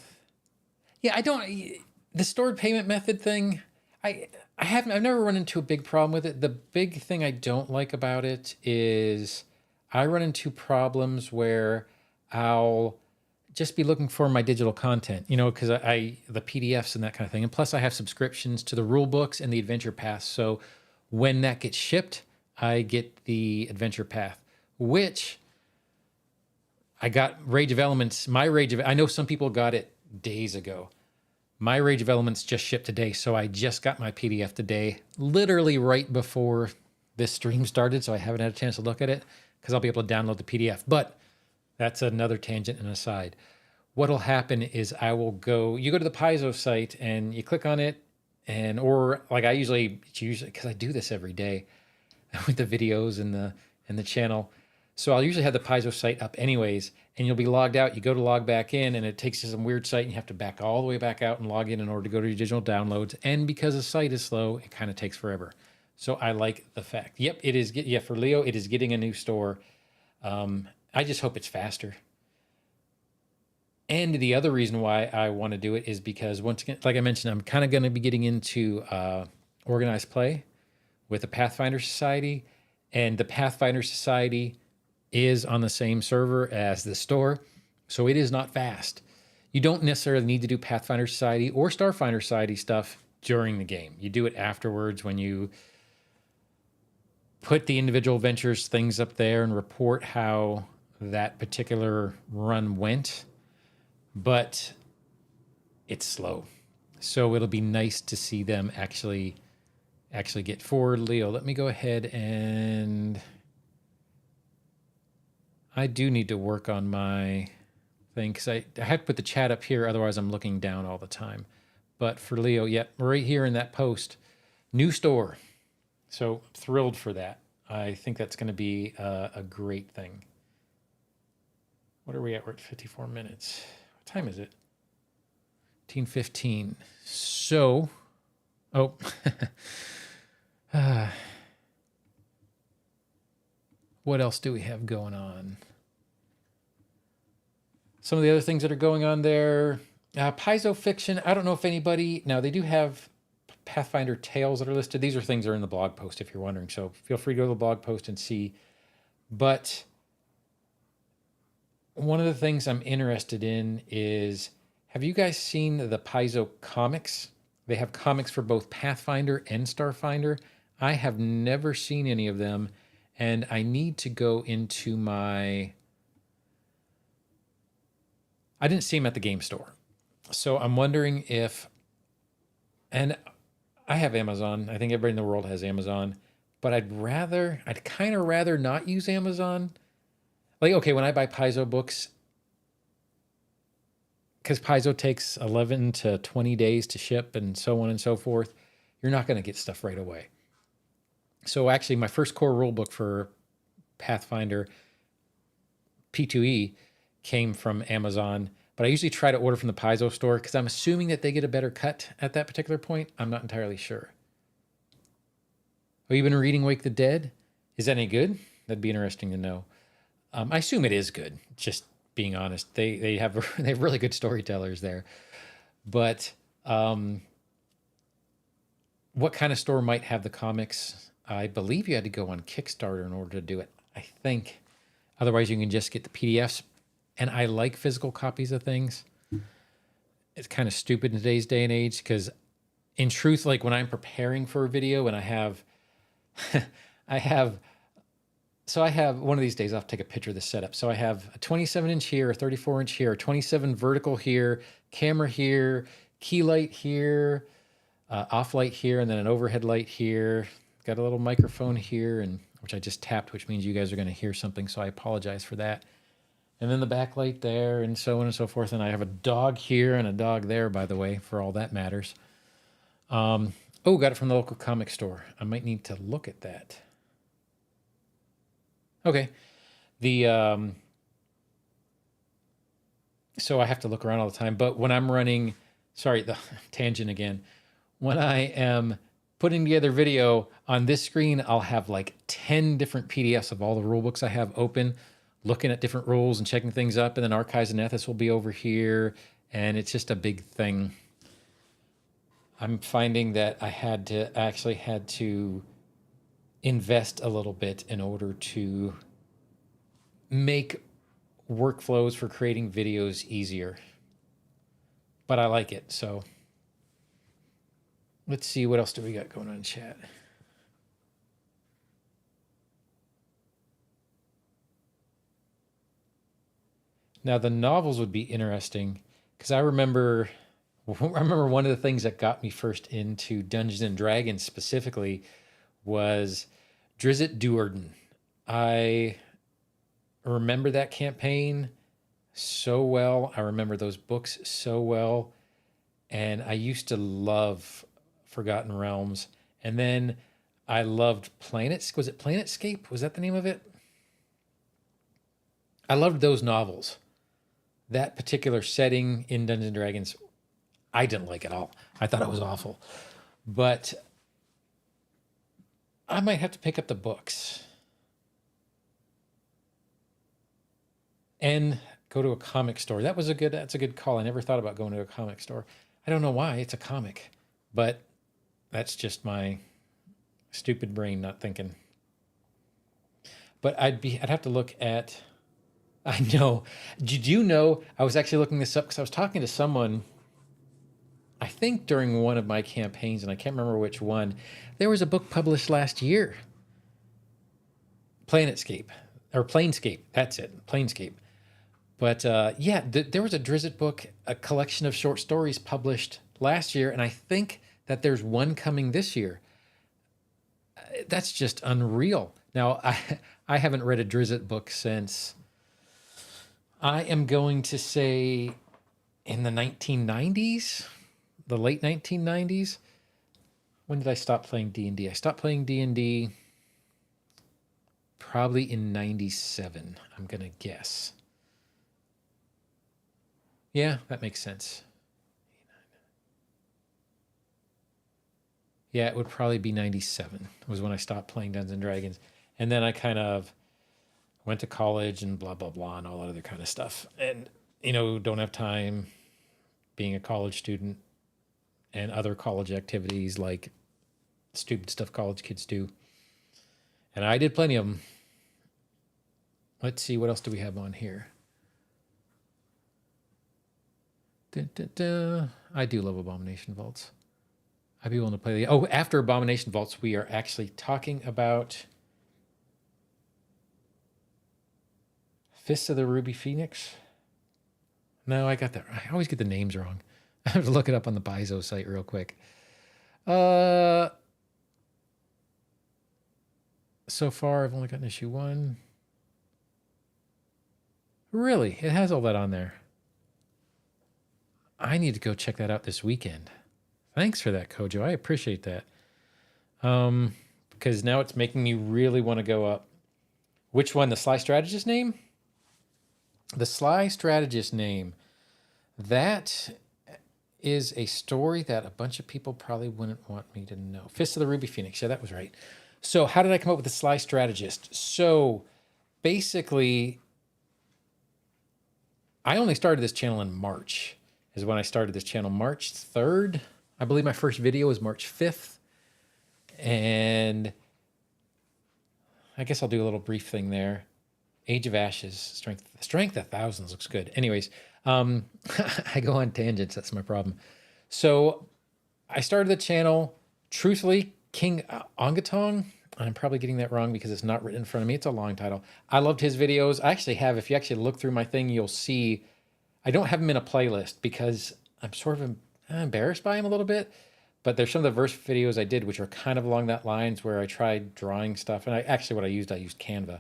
S1: Yeah, the stored payment method thing, I've never run into a big problem with it. The big thing I don't like about it is I run into problems where I'll just be looking for my digital content, because the PDFs and that kind of thing. And plus I have subscriptions to the rule books and the adventure path. So when that gets shipped, I get the adventure path, which I got Rage of Elements. I know some people got it days ago. My Rage of Elements just shipped today, so I just got my PDF today, literally right before this stream started, so I haven't had a chance to look at it because I'll be able to download the PDF. But that's another tangent and aside. What'll happen is you go to the Paizo site and you click on it, or like I usually, because I do this every day with the videos and the channel. So I'll usually have the Paizo site up anyways, and you'll be logged out. You go to log back in, and it takes you to some weird site, and you have to back all the way back out and log in order to go to your digital downloads. And because the site is slow, it kind of takes forever. So I like the fact. Yep, it is. Yeah, for Leo, it is getting a new store. I just hope it's faster. And the other reason why I want to do it is because, once again, like I mentioned, I'm kind of going to be getting into organized play with the Pathfinder Society, and the Pathfinder Society is on the same server as the store, so it is not fast. You don't necessarily need to do Pathfinder Society or Starfinder Society stuff during the game. You do it afterwards when you put the individual ventures things up there and report how that particular run went, but it's slow. So it'll be nice to see them actually get forward. Leo, let me go ahead and I do need to work on my thing because I have to put the chat up here. Otherwise, I'm looking down all the time. But for Leo, yep, right here in that post, new store. So thrilled for that. I think that's going to be a great thing. What are we at? We're at 54 minutes. What time is it? 18:15. So, oh, what else do we have going on? Some of the other things that are going on there. Paizo Fiction. I don't know if anybody, now they do have Pathfinder Tales that are listed. These are things that are in the blog post if you're wondering. So feel free to go to the blog post and see. But one of the things I'm interested in is, have you guys seen the Paizo comics? They have comics for both Pathfinder and Starfinder. I have never seen any of them, and I need to go into my... I didn't see them at the game store. So I'm wondering if... And I have Amazon. I think everybody in the world has Amazon. But I'd kind of rather not use Amazon. Like, okay, when I buy Paizo books, because Paizo takes 11 to 20 days to ship and so on and so forth, you're not going to get stuff right away. So actually, my first core rule book for Pathfinder P2E came from Amazon, but I usually try to order from the Paizo store because I'm assuming that they get a better cut at that particular point. I'm not entirely sure. Have you been reading Wake the Dead? Is that any good? That'd be interesting to know. I assume it is good. Just being honest, they have really good storytellers there. But what kind of store might have the comics? I believe you had to go on Kickstarter in order to do it. I think. Otherwise, you can just get the PDFs. And I like physical copies of things. It's kind of stupid in today's day and age because, in truth, like when I'm preparing for a video and I have one of these days I'll have to take a picture of the setup. So I have a 27-inch here, a 34-inch here, a 27 vertical here, camera here, key light here, off light here, and then an overhead light here. Got a little microphone here, and which I just tapped, which means you guys are going to hear something. So I apologize for that. And then the backlight there, and so on and so forth. And I have a dog here and a dog there, by the way, for all that matters. Got it from the local comic store. I might need to look at that. Okay. So I have to look around all the time. But when I'm running, sorry, the tangent again. When I am putting together video on this screen, I'll have like 10 different PDFs of all the rule books I have open, looking at different rules and checking things up, and then Archives and Ethos will be over here, and it's just a big thing. I'm finding that I had to invest a little bit in order to make workflows for creating videos easier. But I like it, so let's see what else do we got going on in chat. Now, the novels would be interesting because I remember one of the things that got me first into Dungeons and Dragons specifically was Drizzt Do'Urden. I remember that campaign so well. I remember those books so well. And I used to love Forgotten Realms. And then I loved Was it Planetscape? Was that the name of it? I loved those novels. That particular setting in Dungeons and Dragons, I didn't like at all. I thought it was awful. But I might have to pick up the books and go to a comic store. That's a good call. I never thought about going to a comic store. I don't know why. It's a comic, but that's just my stupid brain not thinking. But I'd have to look at... I know. Did you know, I was actually looking this up because I was talking to someone, I think during one of my campaigns, and I can't remember which one. There was a book published last year. Planescape. That's it. Planescape. But there was a Drizzt book, a collection of short stories published last year, and I think that there's one coming this year. That's just unreal. Now, I haven't read a Drizzt book since, I am going to say, in the 1990s, the late 1990s. When did I stop playing D&D? I stopped playing D&D probably in 97, I'm going to guess. Yeah, that makes sense. Yeah, it would probably be 97 was when I stopped playing Dungeons and Dragons. And then I kind of went to college and blah, blah, blah, and all that other kind of stuff. And, don't have time being a college student and other college activities like stupid stuff college kids do. And I did plenty of them. Let's see, what else do we have on here? I do love Abomination Vaults. I'd be willing to play after Abomination Vaults, we are actually talking about Fists of the Ruby Phoenix. No, I got that. I always get the names wrong. I have to look it up on the Bizo site real quick. So far, I've only gotten issue 1. Really? It has all that on there. I need to go check that out this weekend. Thanks for that, Kojo. I appreciate that. Because now it's making me really want to go up. Which one? The Sly Strategist name? The Sly Strategist name. That is a story that a bunch of people probably wouldn't want me to know. Fist of the Ruby Phoenix. Yeah, that was right. So how did I come up with the Sly Strategist? So basically, I only started this channel in March, is when I started this channel. March 3rd. I believe my first video was March 5th. And I guess I'll do a little brief thing there. Age of Ashes, Strength of Thousands looks good. Anyways, I go on tangents. That's my problem. So I started the channel, truthfully, King Ongatong. I'm probably getting that wrong because it's not written in front of me. It's a long title. I loved his videos. I actually have, if you actually look through my thing, you'll see, I don't have him in a playlist because I'm sort of embarrassed by him a little bit. But there's some of the verse videos I did, which are kind of along that lines where I tried drawing stuff. And I used Canva.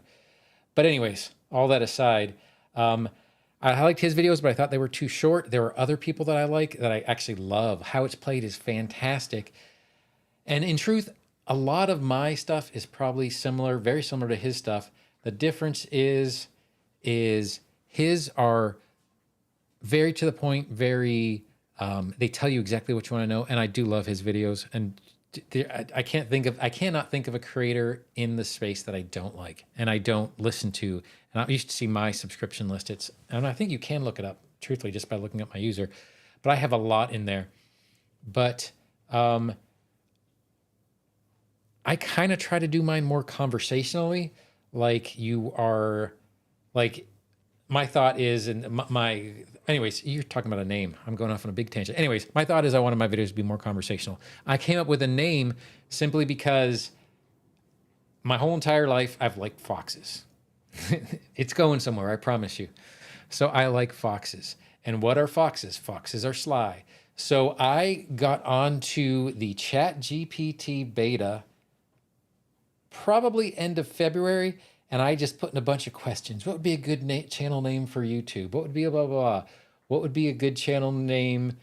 S1: But anyways, all that aside, I liked his videos, but I thought they were too short. There were other people that I like that I actually love. How It's Played is fantastic. And in truth, a lot of my stuff is probably similar, very similar to his stuff. The difference is his are very to the point, very, they tell you exactly what you want to know. And I do love his videos. And I cannot think of a creator in the space that I don't like and I don't listen to. And I used to see my subscription list. And I think you can look it up, truthfully, just by looking up my user. But I have a lot in there. But I kind of try to do mine more conversationally. Like my thought is, anyways, you're talking about a name. I'm going off on a big tangent. Anyways, my thought is I wanted my videos to be more conversational. I came up with a name simply because my whole entire life I've liked foxes. It's going somewhere, I promise you. So I like foxes. And what are foxes? Foxes are sly. So I got onto the ChatGPT beta probably end of February, and I just put in a bunch of questions. What would be a good channel name for YouTube? What would be a blah, blah, blah? What would be a good channel name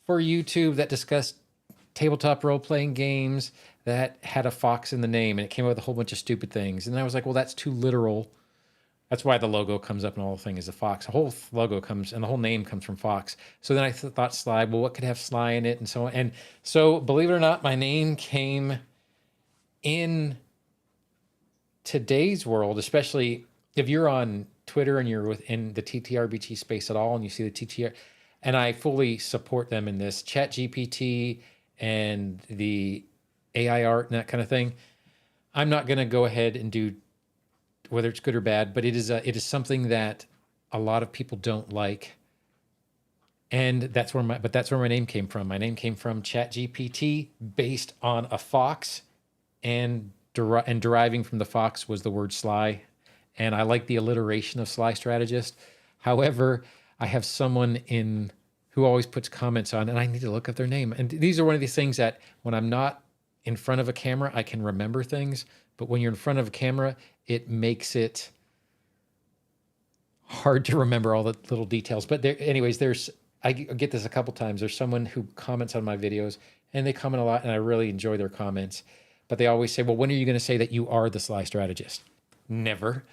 S1: for YouTube that discussed tabletop role-playing games that had a fox in the name? And it came up with a whole bunch of stupid things. And I was like, well, that's too literal. That's why the logo comes up and the whole thing is a fox. The whole logo comes and the whole name comes from fox. So then I thought Sly, well, what could have Sly in it and so on. And so believe it or not, my name came in today's world, especially if you're on Twitter and you're within the TTRPG space at all and you see the TTR, and I fully support them in this, ChatGPT and the AI art and that kind of thing. I'm not going to go ahead and do whether it's good or bad, but it is something that a lot of people don't like. And that's where my name came from. My name came from ChatGPT based on a fox, and deriving from the fox was the word Sly. And I like the alliteration of Sly Strategist. However, I have someone who always puts comments on, and I need to look up their name. And these are one of these things that when I'm not in front of a camera, I can remember things. But when you're in front of a camera, it makes it hard to remember all the little details. But I get this a couple times. There's someone who comments on my videos, and they comment a lot, and I really enjoy their comments. But they always say, well, when are you going to say that you are the Sly Strategist? Never.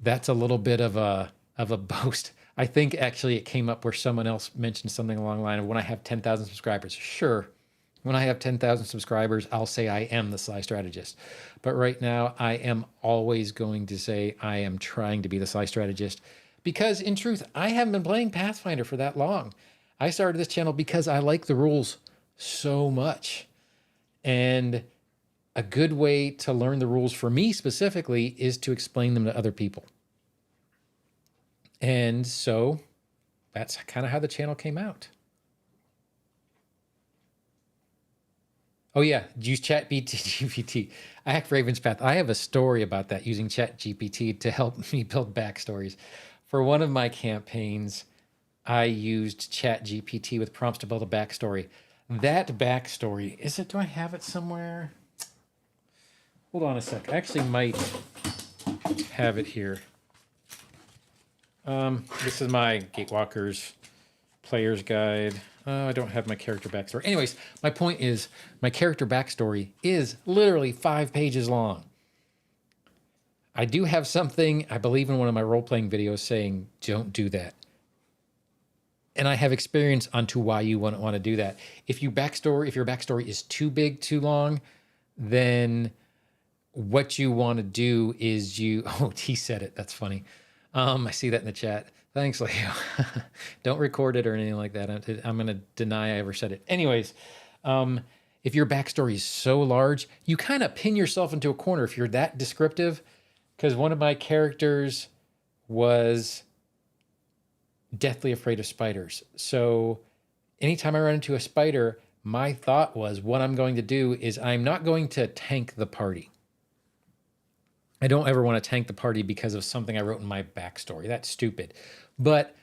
S1: That's a little bit of a boast. I think actually it came up where someone else mentioned something along the line of when I have 10,000 subscribers. Sure. When I have 10,000 subscribers, I'll say I am the Sly Strategist. But right now, I am always going to say I am trying to be the Sly Strategist because in truth, I haven't been playing Pathfinder for that long. I started this channel because I like the rules so much. And a good way to learn the rules for me specifically is to explain them to other people. And so that's kind of how the channel came out. Oh yeah, use ChatGPT. I hacked Raven's Path. I have a story about that, using ChatGPT to help me build backstories. For one of my campaigns, I used ChatGPT with prompts to build a backstory. That backstory, do I have it somewhere? Hold on a sec. I actually might have it here. This is my Gatewalkers Player's Guide. I don't have my character backstory. Anyways, my point is my character backstory is literally 5 pages long. I do have something, I believe in one of my role-playing videos saying, don't do that. And I have experience onto why you wouldn't want to do that. If your backstory is too big, too long, then what you want to do is oh, he said it. That's funny. I see that in the chat. Thanks, Leo. Don't record it or anything like that. I'm going to deny I ever said it. Anyways, if your backstory is so large, you kind of pin yourself into a corner if you're that descriptive, because one of my characters was deathly afraid of spiders. So anytime I run into a spider, my thought was what I'm going to do is I'm not going to tank the party. I don't ever want to tank the party because of something I wrote in my backstory. That's stupid. But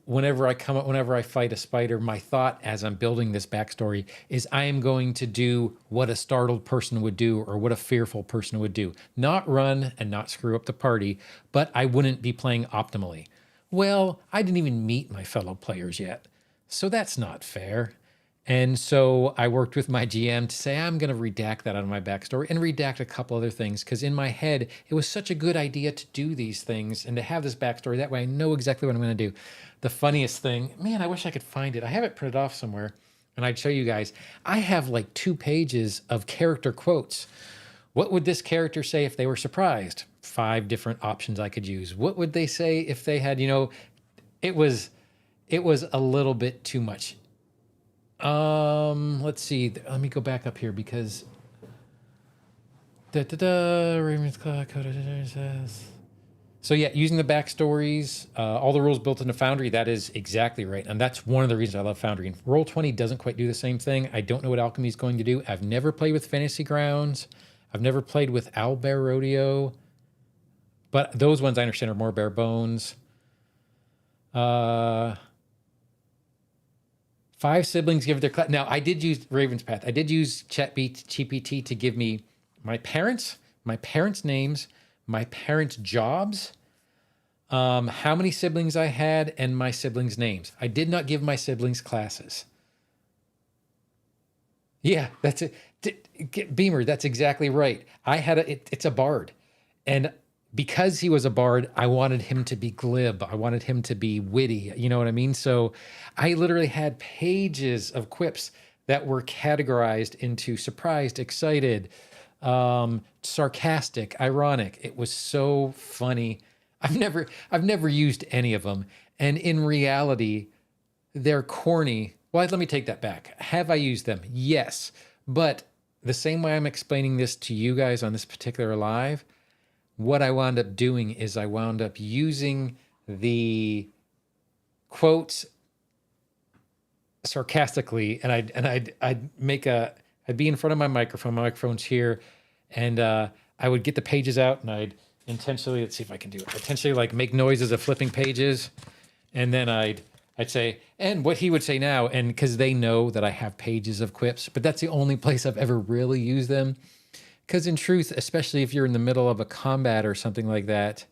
S1: whenever I fight a spider, my thought as I'm building this backstory is I am going to do what a startled person would do or what a fearful person would do. Not run and not screw up the party, but I wouldn't be playing optimally. Well, I didn't even meet my fellow players yet, so that's not fair. And so I worked with my GM to say, I'm going to redact that out of my backstory and redact a couple other things, because in my head, it was such a good idea to do these things and to have this backstory. That way I know exactly what I'm going to do. The funniest thing, man, I wish I could find it. I have it printed off somewhere and I'd show you guys. I have like 2 pages of character quotes. What would this character say if they were surprised? 5 different options I could use. What would they say if they had, it was a little bit too much. Let's see. Let me go back up here because Raven's Claw Code says. So yeah, using the backstories, all the rules built into Foundry, that is exactly right. And that's one of the reasons I love Foundry. And Roll20 doesn't quite do the same thing. I don't know what Alchemy is going to do. I've never played with Fantasy Grounds. I've never played with Owlbear Rodeo. But those ones I understand are more bare bones. 5 siblings give their class. Now, I did use Raven's Path. I did use ChatGPT to give me my parents' names, my parents' jobs, how many siblings I had, and my siblings' names. I did not give my siblings classes. Yeah, that's it. Beamer, that's exactly right. It's a bard. And because he was a bard, I wanted him to be glib. I wanted him to be witty. You know what I mean? So I literally had pages of quips that were categorized into surprised, excited, sarcastic, ironic. It was so funny. I've never used any of them. And in reality, they're corny. Well, let me take that back. Have I used them? Yes. But the same way I'm explaining this to you guys on this particular live, what I wound up doing is I wound up using the quotes sarcastically, and I'd be in front of my microphone. My microphone's here, and I would get the pages out, and I'd intentionally, let's see if I can do it. Intentionally like make noises of flipping pages, and then I'd I'd say, and what he would say now, and because they know that I have pages of quips, but that's the only place I've ever really used them. Because in truth, especially if you're in the middle of a combat or something like that,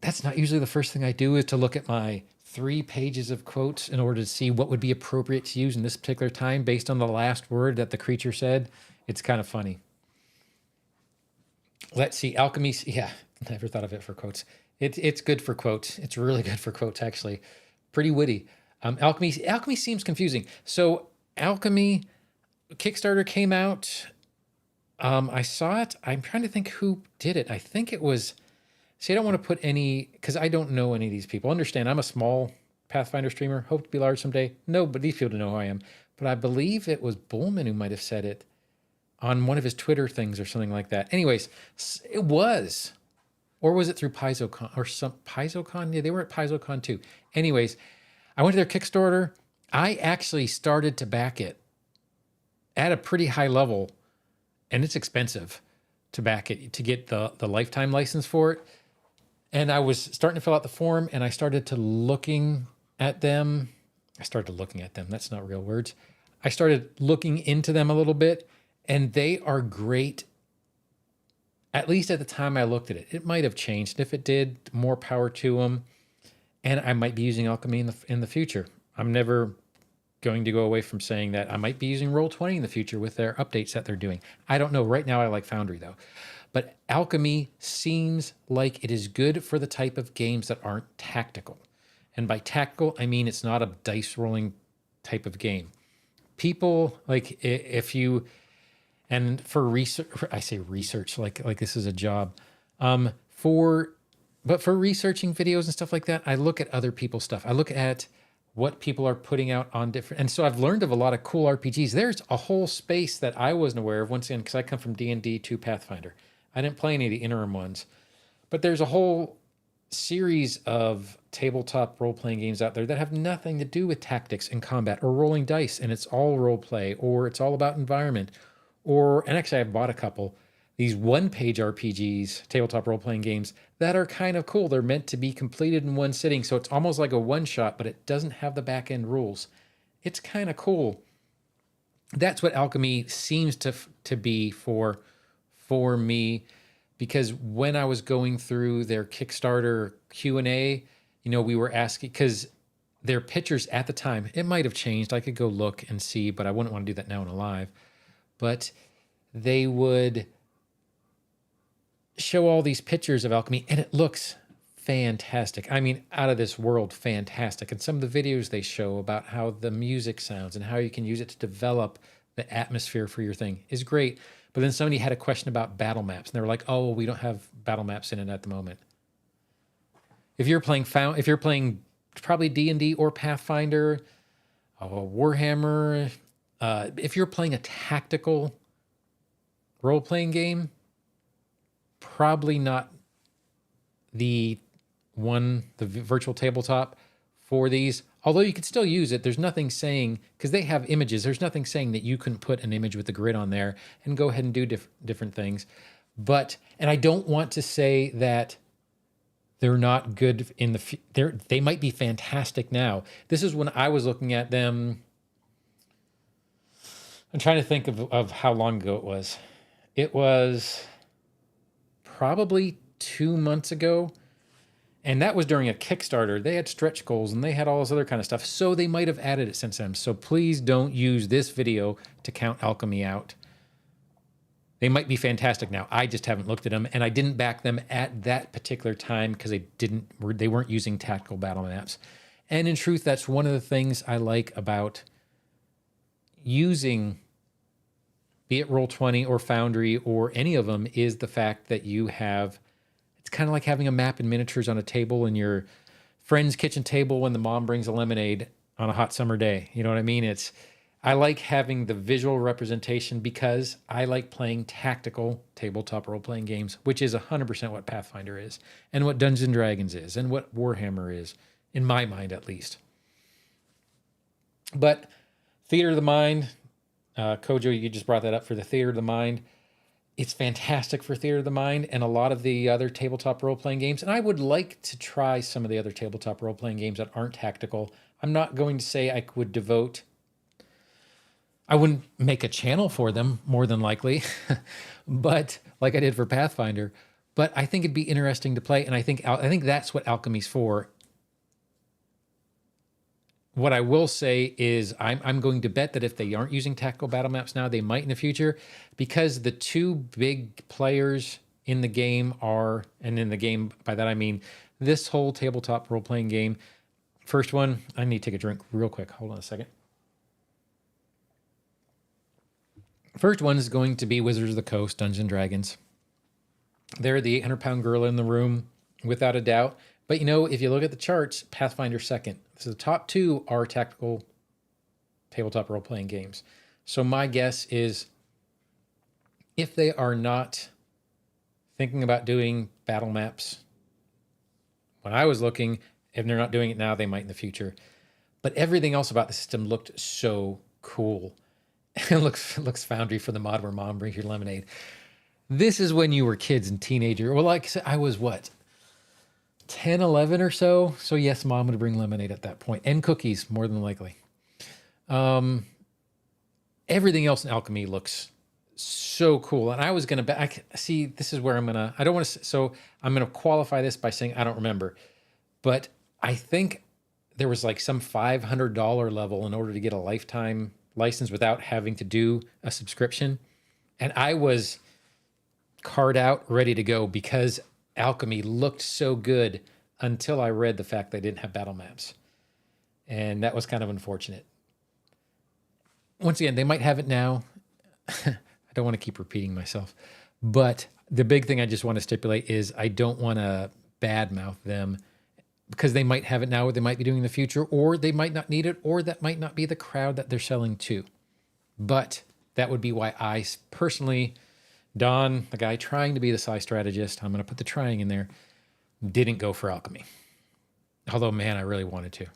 S1: that's not usually the first thing I do, is to look at my 3 pages of quotes in order to see what would be appropriate to use in this particular time based on the last word that the creature said. It's kind of funny. Let's see, alchemy. Yeah, never thought of it for quotes. It's good for quotes. It's really good for quotes, actually. Pretty witty. Alchemy seems confusing. So alchemy Kickstarter came out. I saw it. I'm trying to think who did it. I think it was. See, I don't want to put any, because I don't know any of these people. Understand, I'm a small Pathfinder streamer. Hope to be large someday. No, but these people know who I am. But I believe it was Bullman who might have said it on one of his Twitter things or something like that. Anyways, it was. Or was it through PaizoCon or some PaizoCon? Yeah, they were at PaizoCon too. Anyways, I went to their Kickstarter. I actually started to back it at a pretty high level, and it's expensive to back it, to get the lifetime license for it. And I was starting to fill out the form, and I started looking at them. That's not real words. I started looking into them a little bit, and they are great. At least at the time I looked at it. It might have changed. If it did, more power to them. And I might be using alchemy in the future. I'm never going to go away from saying that I might be using Roll20 in the future with their updates that they're doing. I don't know. Right now I like Foundry though. But alchemy seems like it is good for the type of games that aren't tactical. And by tactical, I mean it's not a dice rolling type of game. People, like if you... And for research, I say research like this is a job. But for researching videos and stuff like that, I look at other people's stuff. I look at what people are putting out on different. And so I've learned of a lot of cool RPGs. There's a whole space that I wasn't aware of, once again, because I come from D&D to Pathfinder. I didn't play any of the interim ones. But there's a whole series of tabletop role-playing games out there that have nothing to do with tactics and combat or rolling dice, and it's all role play, or it's all about environment. And actually I've bought a couple, these one-page RPGs, tabletop role-playing games, that are kind of cool. They're meant to be completed in one sitting, so it's almost like a one-shot, but it doesn't have the back-end rules. It's kind of cool. That's what alchemy seems to be for me, because when I was going through their Kickstarter Q&A, we were asking, because their pictures at the time, it might have changed. I could go look and see, but I wouldn't want to do that now in a live. But they would show all these pictures of alchemy, and it looks fantastic. I mean, out of this world fantastic. And some of the videos they show about how the music sounds and how you can use it to develop the atmosphere for your thing is great. But then somebody had a question about battle maps, and they were like, "Oh, we don't have battle maps in it at the moment." If you're playing probably D&D or Pathfinder, Warhammer. If you're playing a tactical role-playing game, probably not the virtual tabletop for these. Although you could still use it, there's nothing saying, because they have images, there's nothing saying that you couldn't put an image with the grid on there and go ahead and do different things. And I don't want to say that they're not good in they might be fantastic now. This is when I was looking at them. I'm trying to think of how long ago it was. It was probably 2 months ago. And that was during a Kickstarter. They had stretch goals and they had all this other kind of stuff. So they might have added it since then. So please don't use this video to count alchemy out. They might be fantastic now. I just haven't looked at them, and I didn't back them at that particular time because they weren't using tactical battle maps. And in truth, that's one of the things I like about using, be it Roll20 or Foundry or any of them, is the fact that you have, it's kind of like having a map in miniatures on a table in your friend's kitchen table when the mom brings a lemonade on a hot summer day. You know what I mean? I like having the visual representation because I like playing tactical tabletop role-playing games, which is 100% what Pathfinder is, and what Dungeons & Dragons is, and what Warhammer is, in my mind at least. But Theater of the Mind, Kojo, you just brought that up for the Theater of the Mind. It's fantastic for Theater of the Mind and a lot of the other tabletop role-playing games. And I would like to try some of the other tabletop role-playing games that aren't tactical. I'm not going to say I wouldn't make a channel for them, more than likely, but like I did for Pathfinder. But I think it'd be interesting to play, and I think that's what Alchemy's for. What I will say is I'm going to bet that if they aren't using tactical battle maps now, they might in the future, because the two big players in the game are, and in the game, by that I mean this whole tabletop role-playing game. First one, I need to take a drink real quick. Hold on a second. First one is going to be Wizards of the Coast, Dungeons & Dragons. They're the 800-pound gorilla in the room, without a doubt. But, you know, if you look at the charts, Pathfinder second. So the top two are tactical tabletop role-playing games. So my guess is if they are not thinking about doing battle maps, when I was looking, if they're not doing it now, they might in the future. But everything else about the system looked so cool. It looks Foundry for the mod where mom brings your lemonade. This is when you were kids and teenager. Well, like I said, I was what? 10, 11 or so. So yes, mom would bring lemonade at that point, and cookies, more than likely. Everything else in Alchemy looks so cool. And I was going to see, this is where I'm going to, I don't want to, so I'm going to qualify this by saying, I don't remember, but I think there was like some $500 level in order to get a lifetime license without having to do a subscription. And I was card out, ready to go, because Alchemy looked so good until I read the fact they didn't have battle maps. And that was kind of unfortunate. Once again, they might have it now. I don't want to keep repeating myself. But the big thing I just want to stipulate is I don't want to badmouth them, because they might have it now, or they might be doing it in the future, or they might not need it, or that might not be the crowd that they're selling to. But that would be why I personally, Don, the guy trying to be the Sly Strategist, I'm going to put the trying in there, didn't go for Alchemy. Although, man, I really wanted to.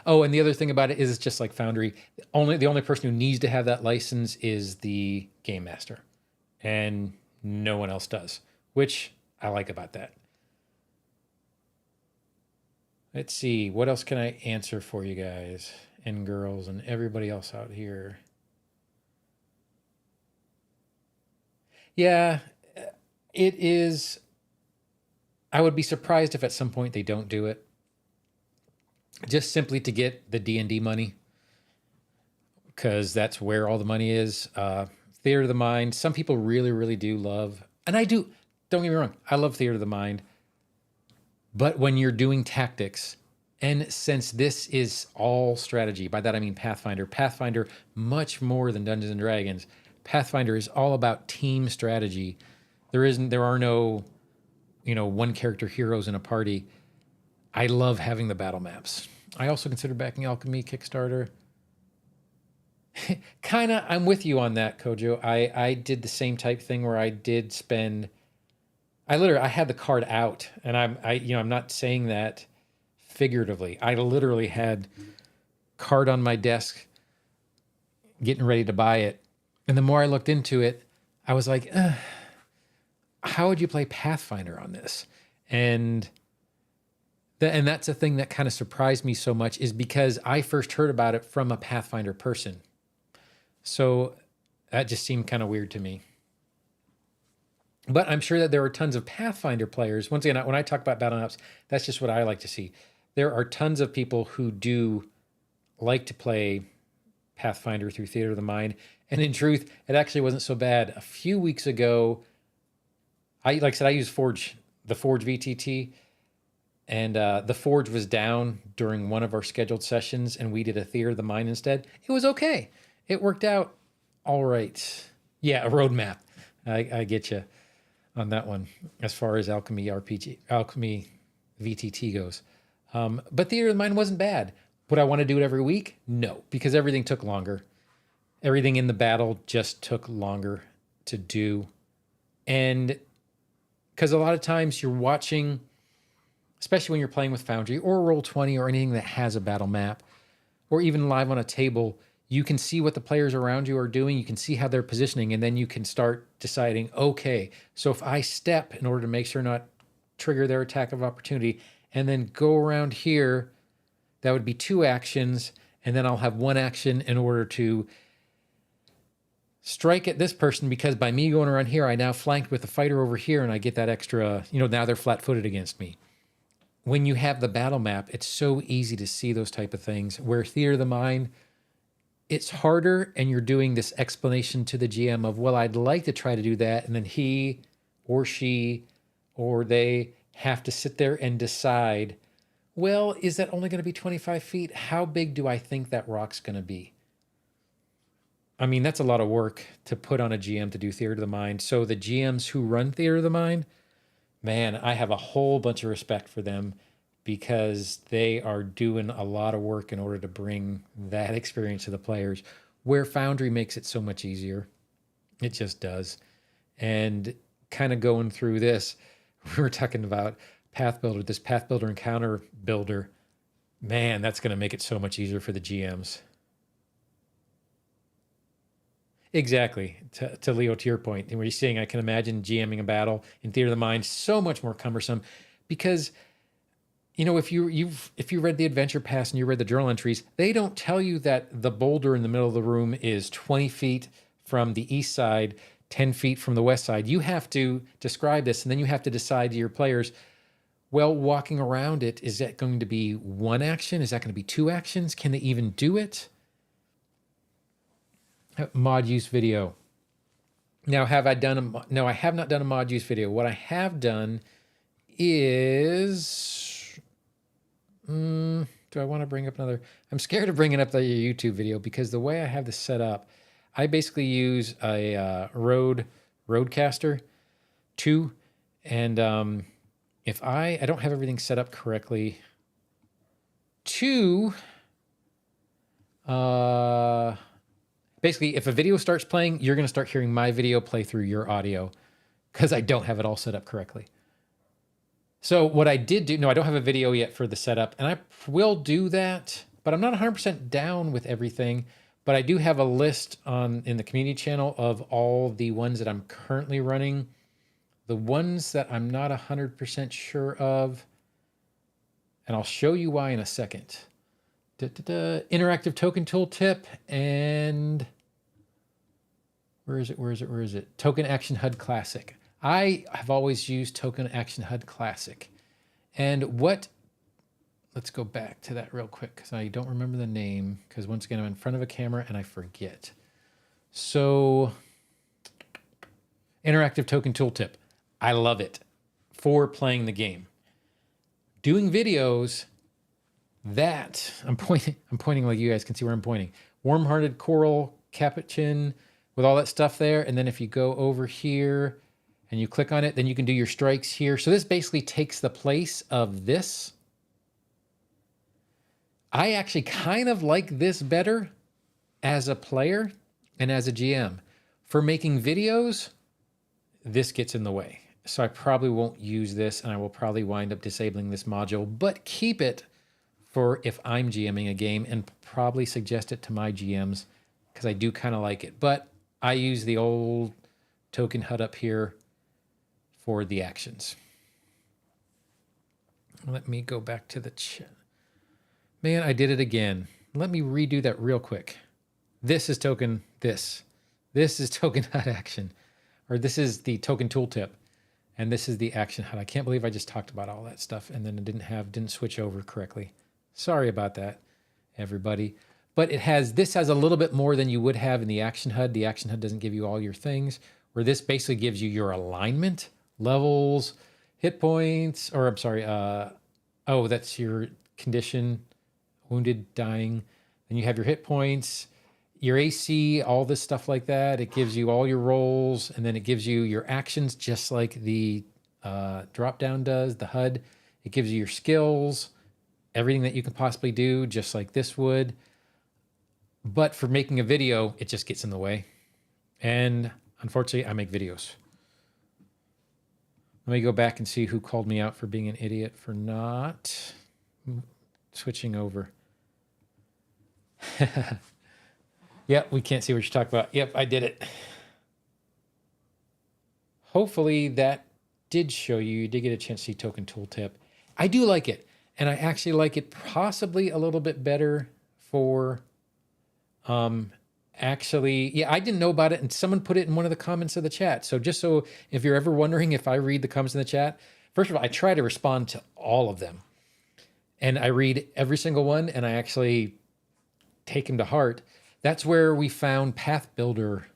S1: Oh, and the other thing about it is it's just like Foundry. The only person who needs to have that license is the game master. And no one else does, which I like about that. Let's see. What else can I answer for you guys and girls and everybody else out here? Yeah, it is. I would be surprised if at some point they don't do it, just simply to get the D&D money, because that's where all the money is. Theater of the Mind, some people really, really do love, and I do, don't get me wrong, I love Theater of the Mind, but when you're doing tactics, and since this is all strategy, by that I mean Pathfinder much more than Dungeons & Dragons, Pathfinder is all about team strategy. There are no, one character heroes in a party. I love having the battle maps. I also consider backing Alchemy Kickstarter. Kinda, I'm with you on that, Kojo. I did the same type thing where I did spend, I had the card out, and I'm not saying that figuratively. I literally had card on my desk, getting ready to buy it. And the more I looked into it, I was like, how would you play Pathfinder on this? And that's a thing that kind of surprised me so much, is because I first heard about it from a Pathfinder person. So that just seemed kind of weird to me. But I'm sure that there are tons of Pathfinder players. Once again, when I talk about battle maps, that's just what I like to see. There are tons of people who do like to play Pathfinder through Theater of the Mind. And in truth, it actually wasn't so bad. A few weeks ago, I use the forge-vtt, and the Forge was down during one of our scheduled sessions, and we did a Theater of the Mind instead. It was okay. It worked out all right. Yeah, a roadmap. I get you on that one as far as Alchemy VTT goes. But Theater of the Mind wasn't bad. Would I want to do it every week? No, because everything took longer. Everything in the battle just took longer to do. And because a lot of times you're watching, especially when you're playing with Foundry or Roll20 or anything that has a battle map, or even live on a table, you can see what the players around you are doing. You can see how they're positioning, and then you can start deciding, okay, so if I step in order to make sure not trigger their attack of opportunity, and then go around here, that would be 2 actions, and then I'll have 1 action in order to strike at this person, because by me going around here, I now flanked with the fighter over here, and I get that extra, now they're flat-footed against me. When you have the battle map, it's so easy to see those type of things, where Theater of the Mind, it's harder, and you're doing this explanation to the GM of, well, I'd like to try to do that, and then he or she or they have to sit there and decide, well, is that only going to be 25 feet? How big do I think that rock's going to be? I mean, that's a lot of work to put on a GM to do Theater of the Mind. So the GMs who run Theater of the Mind, man, I have a whole bunch of respect for them, because they are doing a lot of work in order to bring that experience to the players, where Foundry makes it so much easier. It just does. And kind of going through this, we were talking about Path Builder, this Path Builder Encounter Builder. Man, that's going to make it so much easier for the GMs. Exactly. To Leo, to your point, and where you're saying, I can imagine GMing a battle in Theater of the Mind so much more cumbersome, because if you read the Adventure Pass and you read the journal entries, they don't tell you that the boulder in the middle of the room is 20 feet from the east side, 10 feet from the west side. You have to describe this, and then you have to decide to your players, well, walking around it, is that going to be 1 action? Is that going to be 2 actions? Can they even do it? Mod use video. Now, have I done no, I have not done a mod use video. What I have done is, do I want to bring up another? I'm scared of bringing up the YouTube video, because the way I have this set up, I basically use a Rodecaster 2, and if I don't have everything set up correctly, 2, basically, if a video starts playing, you're going to start hearing my video play through your audio, because I don't have it all set up correctly. So what I did do, no, I don't have a video yet for the setup, and I will do that, but I'm not 100% down with everything. But I do have a list in the community channel of all the ones that I'm currently running. The ones that I'm not 100% sure of, and I'll show you why in a second. Interactive token tooltip, and where is it? Token Action HUD Classic. I have always used Token Action HUD Classic. And let's go back to that real quick, because I don't remember the name, because once again, I'm in front of a camera and I forget. So, Interactive Token Tooltip. I love it for playing the game. Doing videos, I'm pointing like you guys can see where I'm pointing. Warm-hearted coral, capuchin, with all that stuff there. And then if you go over here and you click on it, then you can do your strikes here. So this basically takes the place of this. I actually kind of like this better as a player and as a GM. For making videos, this gets in the way. So I probably won't use this, and I will probably wind up disabling this module, but keep it for if I'm GMing a game, and probably suggest it to my GMs, because I do kind of like it. But I use the old token HUD up here for the actions. Let me go back to the chat. Man, I did it again. Let me redo that real quick. This is token this. This is token HUD action, or this is the token tooltip, and this is the action HUD. I can't believe I just talked about all that stuff and then it didn't switch over correctly. Sorry about that, everybody. But this has a little bit more than you would have in the action HUD. The action HUD doesn't give you all your things, where this basically gives you your alignment, levels, hit points, or I'm sorry, that's your condition, wounded, dying. Then you have your hit points, your AC, all this stuff like that. It gives you all your rolls, and then it gives you your actions, just like the drop down does, the HUD. It gives you your skills, everything that you can possibly do, just like this would. But for making a video, it just gets in the way. And unfortunately, I make videos. Let me go back and see who called me out for being an idiot for not switching over. Yep, we can't see what you're talking about. Yep, I did it. Hopefully that did show you. You did get a chance to see token tooltip. I do like it. And I actually like it possibly a little bit better for actually, yeah, I didn't know about it and someone put it in one of the comments of the chat. So just so if you're ever wondering if I read the comments in the chat, first of all, I try to respond to all of them. And I read every single one and I actually take them to heart. That's where we found Path Builder.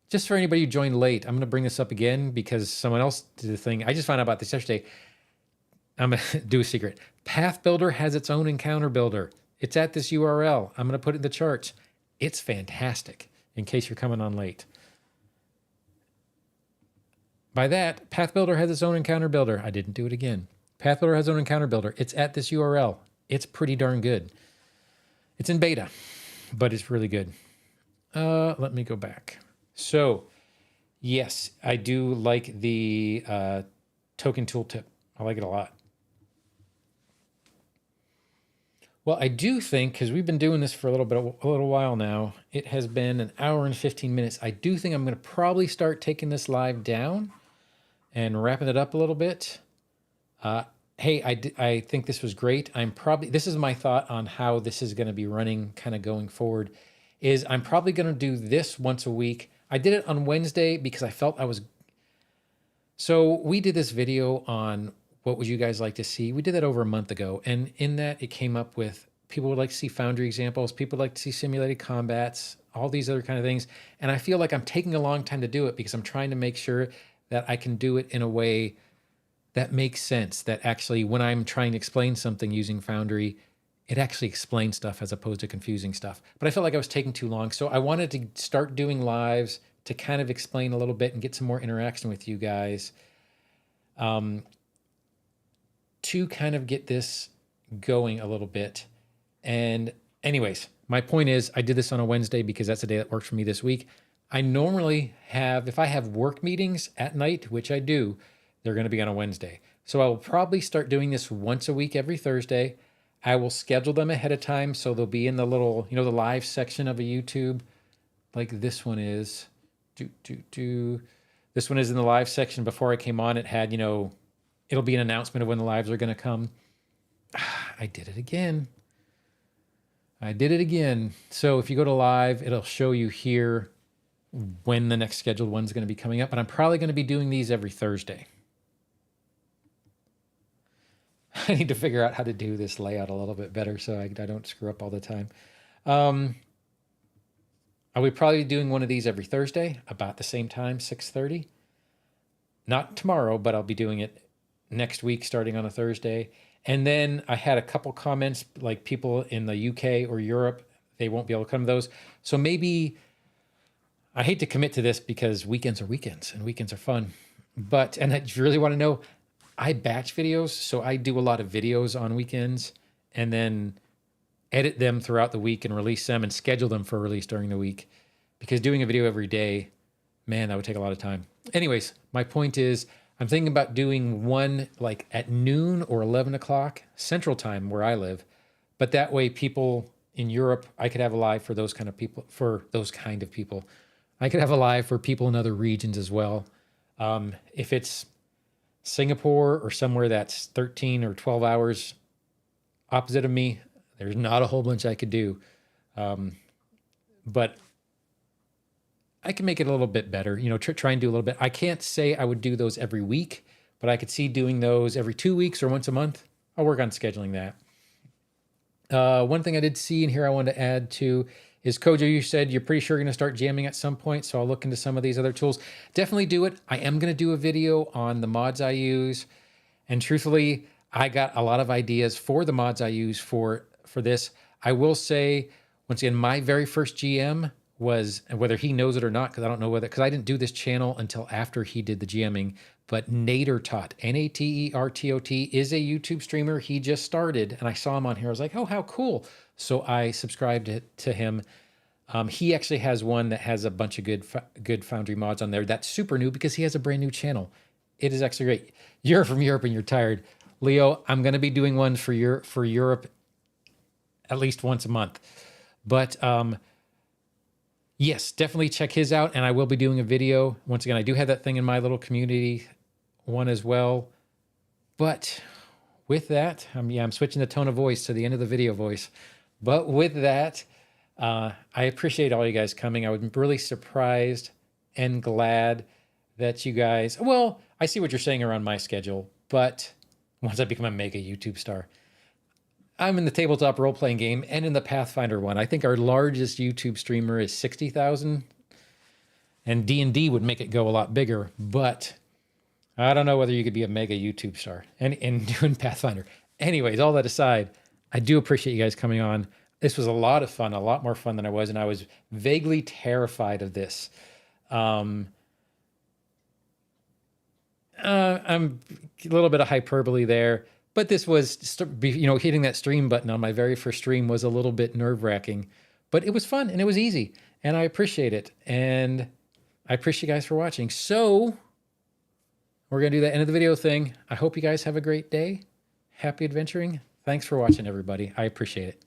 S1: Just for anybody who joined late, I'm going to bring this up again because someone else did the thing. I just found out about this yesterday. I'm going to do a secret. Path Builder has its own encounter builder. It's at this URL. I'm going to put it in the charts. It's fantastic in case you're coming on late. By that, Path Builder has its own encounter builder. I didn't do it again. Path Builder has its own encounter builder. It's at this URL. It's pretty darn good. It's in beta, but it's really good. Let me go back. So, yes, I do like the token tooltip. I like it a lot. Well, I do think, because we've been doing this for a little while now, it has been an hour and 15 minutes. I do think I'm going to probably start taking this live down and wrapping it up a little bit. Hey, I think this was great. This is my thought on how this is going to be running kind of going forward, is I'm probably going to do this once a week. I did it on Wednesday because I felt so we did this video on what would you guys like to see? We did that over a month ago. And in that it came up with people would like to see Foundry examples. People would like to see simulated combats, all these other kind of things. And I feel like I'm taking a long time to do it because I'm trying to make sure that I can do it in a way that makes sense, that actually when I'm trying to explain something using Foundry, it actually explains stuff as opposed to confusing stuff. But I felt like I was taking too long. So I wanted to start doing lives to kind of explain a little bit and get some more interaction with you guys. To kind of get this going a little bit. And anyways, my point is I did this on a Wednesday because that's the day that works for me this week. I normally have, if I have work meetings at night, which I do, they're going to be on a Wednesday. So I will probably start doing this once a week every Thursday. I will schedule them ahead of time. So they'll be in the little, the live section of a YouTube, like this one is. This one is in the live section. Before I came on, it had, it'll be an announcement of when the lives are going to come. I did it again. So if you go to live, it'll show you here when the next scheduled one's going to be coming up. But I'm probably going to be doing these every Thursday. I need to figure out how to do this layout a little bit better so I don't screw up all the time. I'll be probably doing one of these every Thursday about the same time, 6:30. Not tomorrow, but I'll be doing it next week starting on a Thursday. And then I had a couple comments, like people in the UK or Europe, they won't be able to come to those. So maybe, I hate to commit to this because weekends are weekends and weekends are fun. And I really want to know, I batch videos. So I do a lot of videos on weekends and then edit them throughout the week and release them and schedule them for release during the week. Because doing a video every day, man, that would take a lot of time. Anyways, my point is, I'm thinking about doing one like at noon or 11 o'clock Central Time where I live. But that way people in Europe, I could have a live for those kind of people, I could have a live for people in other regions as well. If it's Singapore or somewhere that's 13 or 12 hours opposite of me, there's not a whole bunch I could do. But I can make it a little bit better, try and do a little bit. I can't say I would do those every week, but I could see doing those every 2 weeks or once a month. I'll work on scheduling that. One thing I did see in here I wanted to add to is, Kojo, you said you're pretty sure you're going to start jamming at some point, so I'll look into some of these other tools. Definitely do it. I am going to do a video on the mods I use, and truthfully, I got a lot of ideas for the mods I use for this. I will say, once again, my very first GM was, and whether he knows it or not, because I don't know because I didn't do this channel until after he did the GMing, but Natertot, Natertot, is a YouTube streamer. He just started, and I saw him on here. I was like, oh, how cool. So I subscribed to him. He actually has one that has a bunch of good Foundry mods on there. That's super new because he has a brand new channel. It is actually great. You're from Europe and you're tired. Leo, I'm going to be doing one for Europe at least once a month. But yes, definitely check his out. And I will be doing a video. Once again, I do have that thing in my little community one as well. But with that, I'm switching the tone of voice to the end of the video voice. But with that, I appreciate all you guys coming. I was really surprised and glad that you guys, well, I see what you're saying around my schedule, but once I become a mega YouTube star, I'm in the tabletop role-playing game and in the Pathfinder one. I think our largest YouTube streamer is 60,000, and D&D would make it go a lot bigger, but I don't know whether you could be a mega YouTube star and doing Pathfinder. Anyways, all that aside, I do appreciate you guys coming on. This was a lot of fun, a lot more fun than I was, and I was vaguely terrified of this. I'm a little bit of hyperbole there, but this was, hitting that stream button on my very first stream was a little bit nerve-wracking, but it was fun and it was easy, and I appreciate it. And I appreciate you guys for watching. So we're going to do that end of the video thing. I hope you guys have a great day. Happy adventuring. Thanks for watching, everybody. I appreciate it.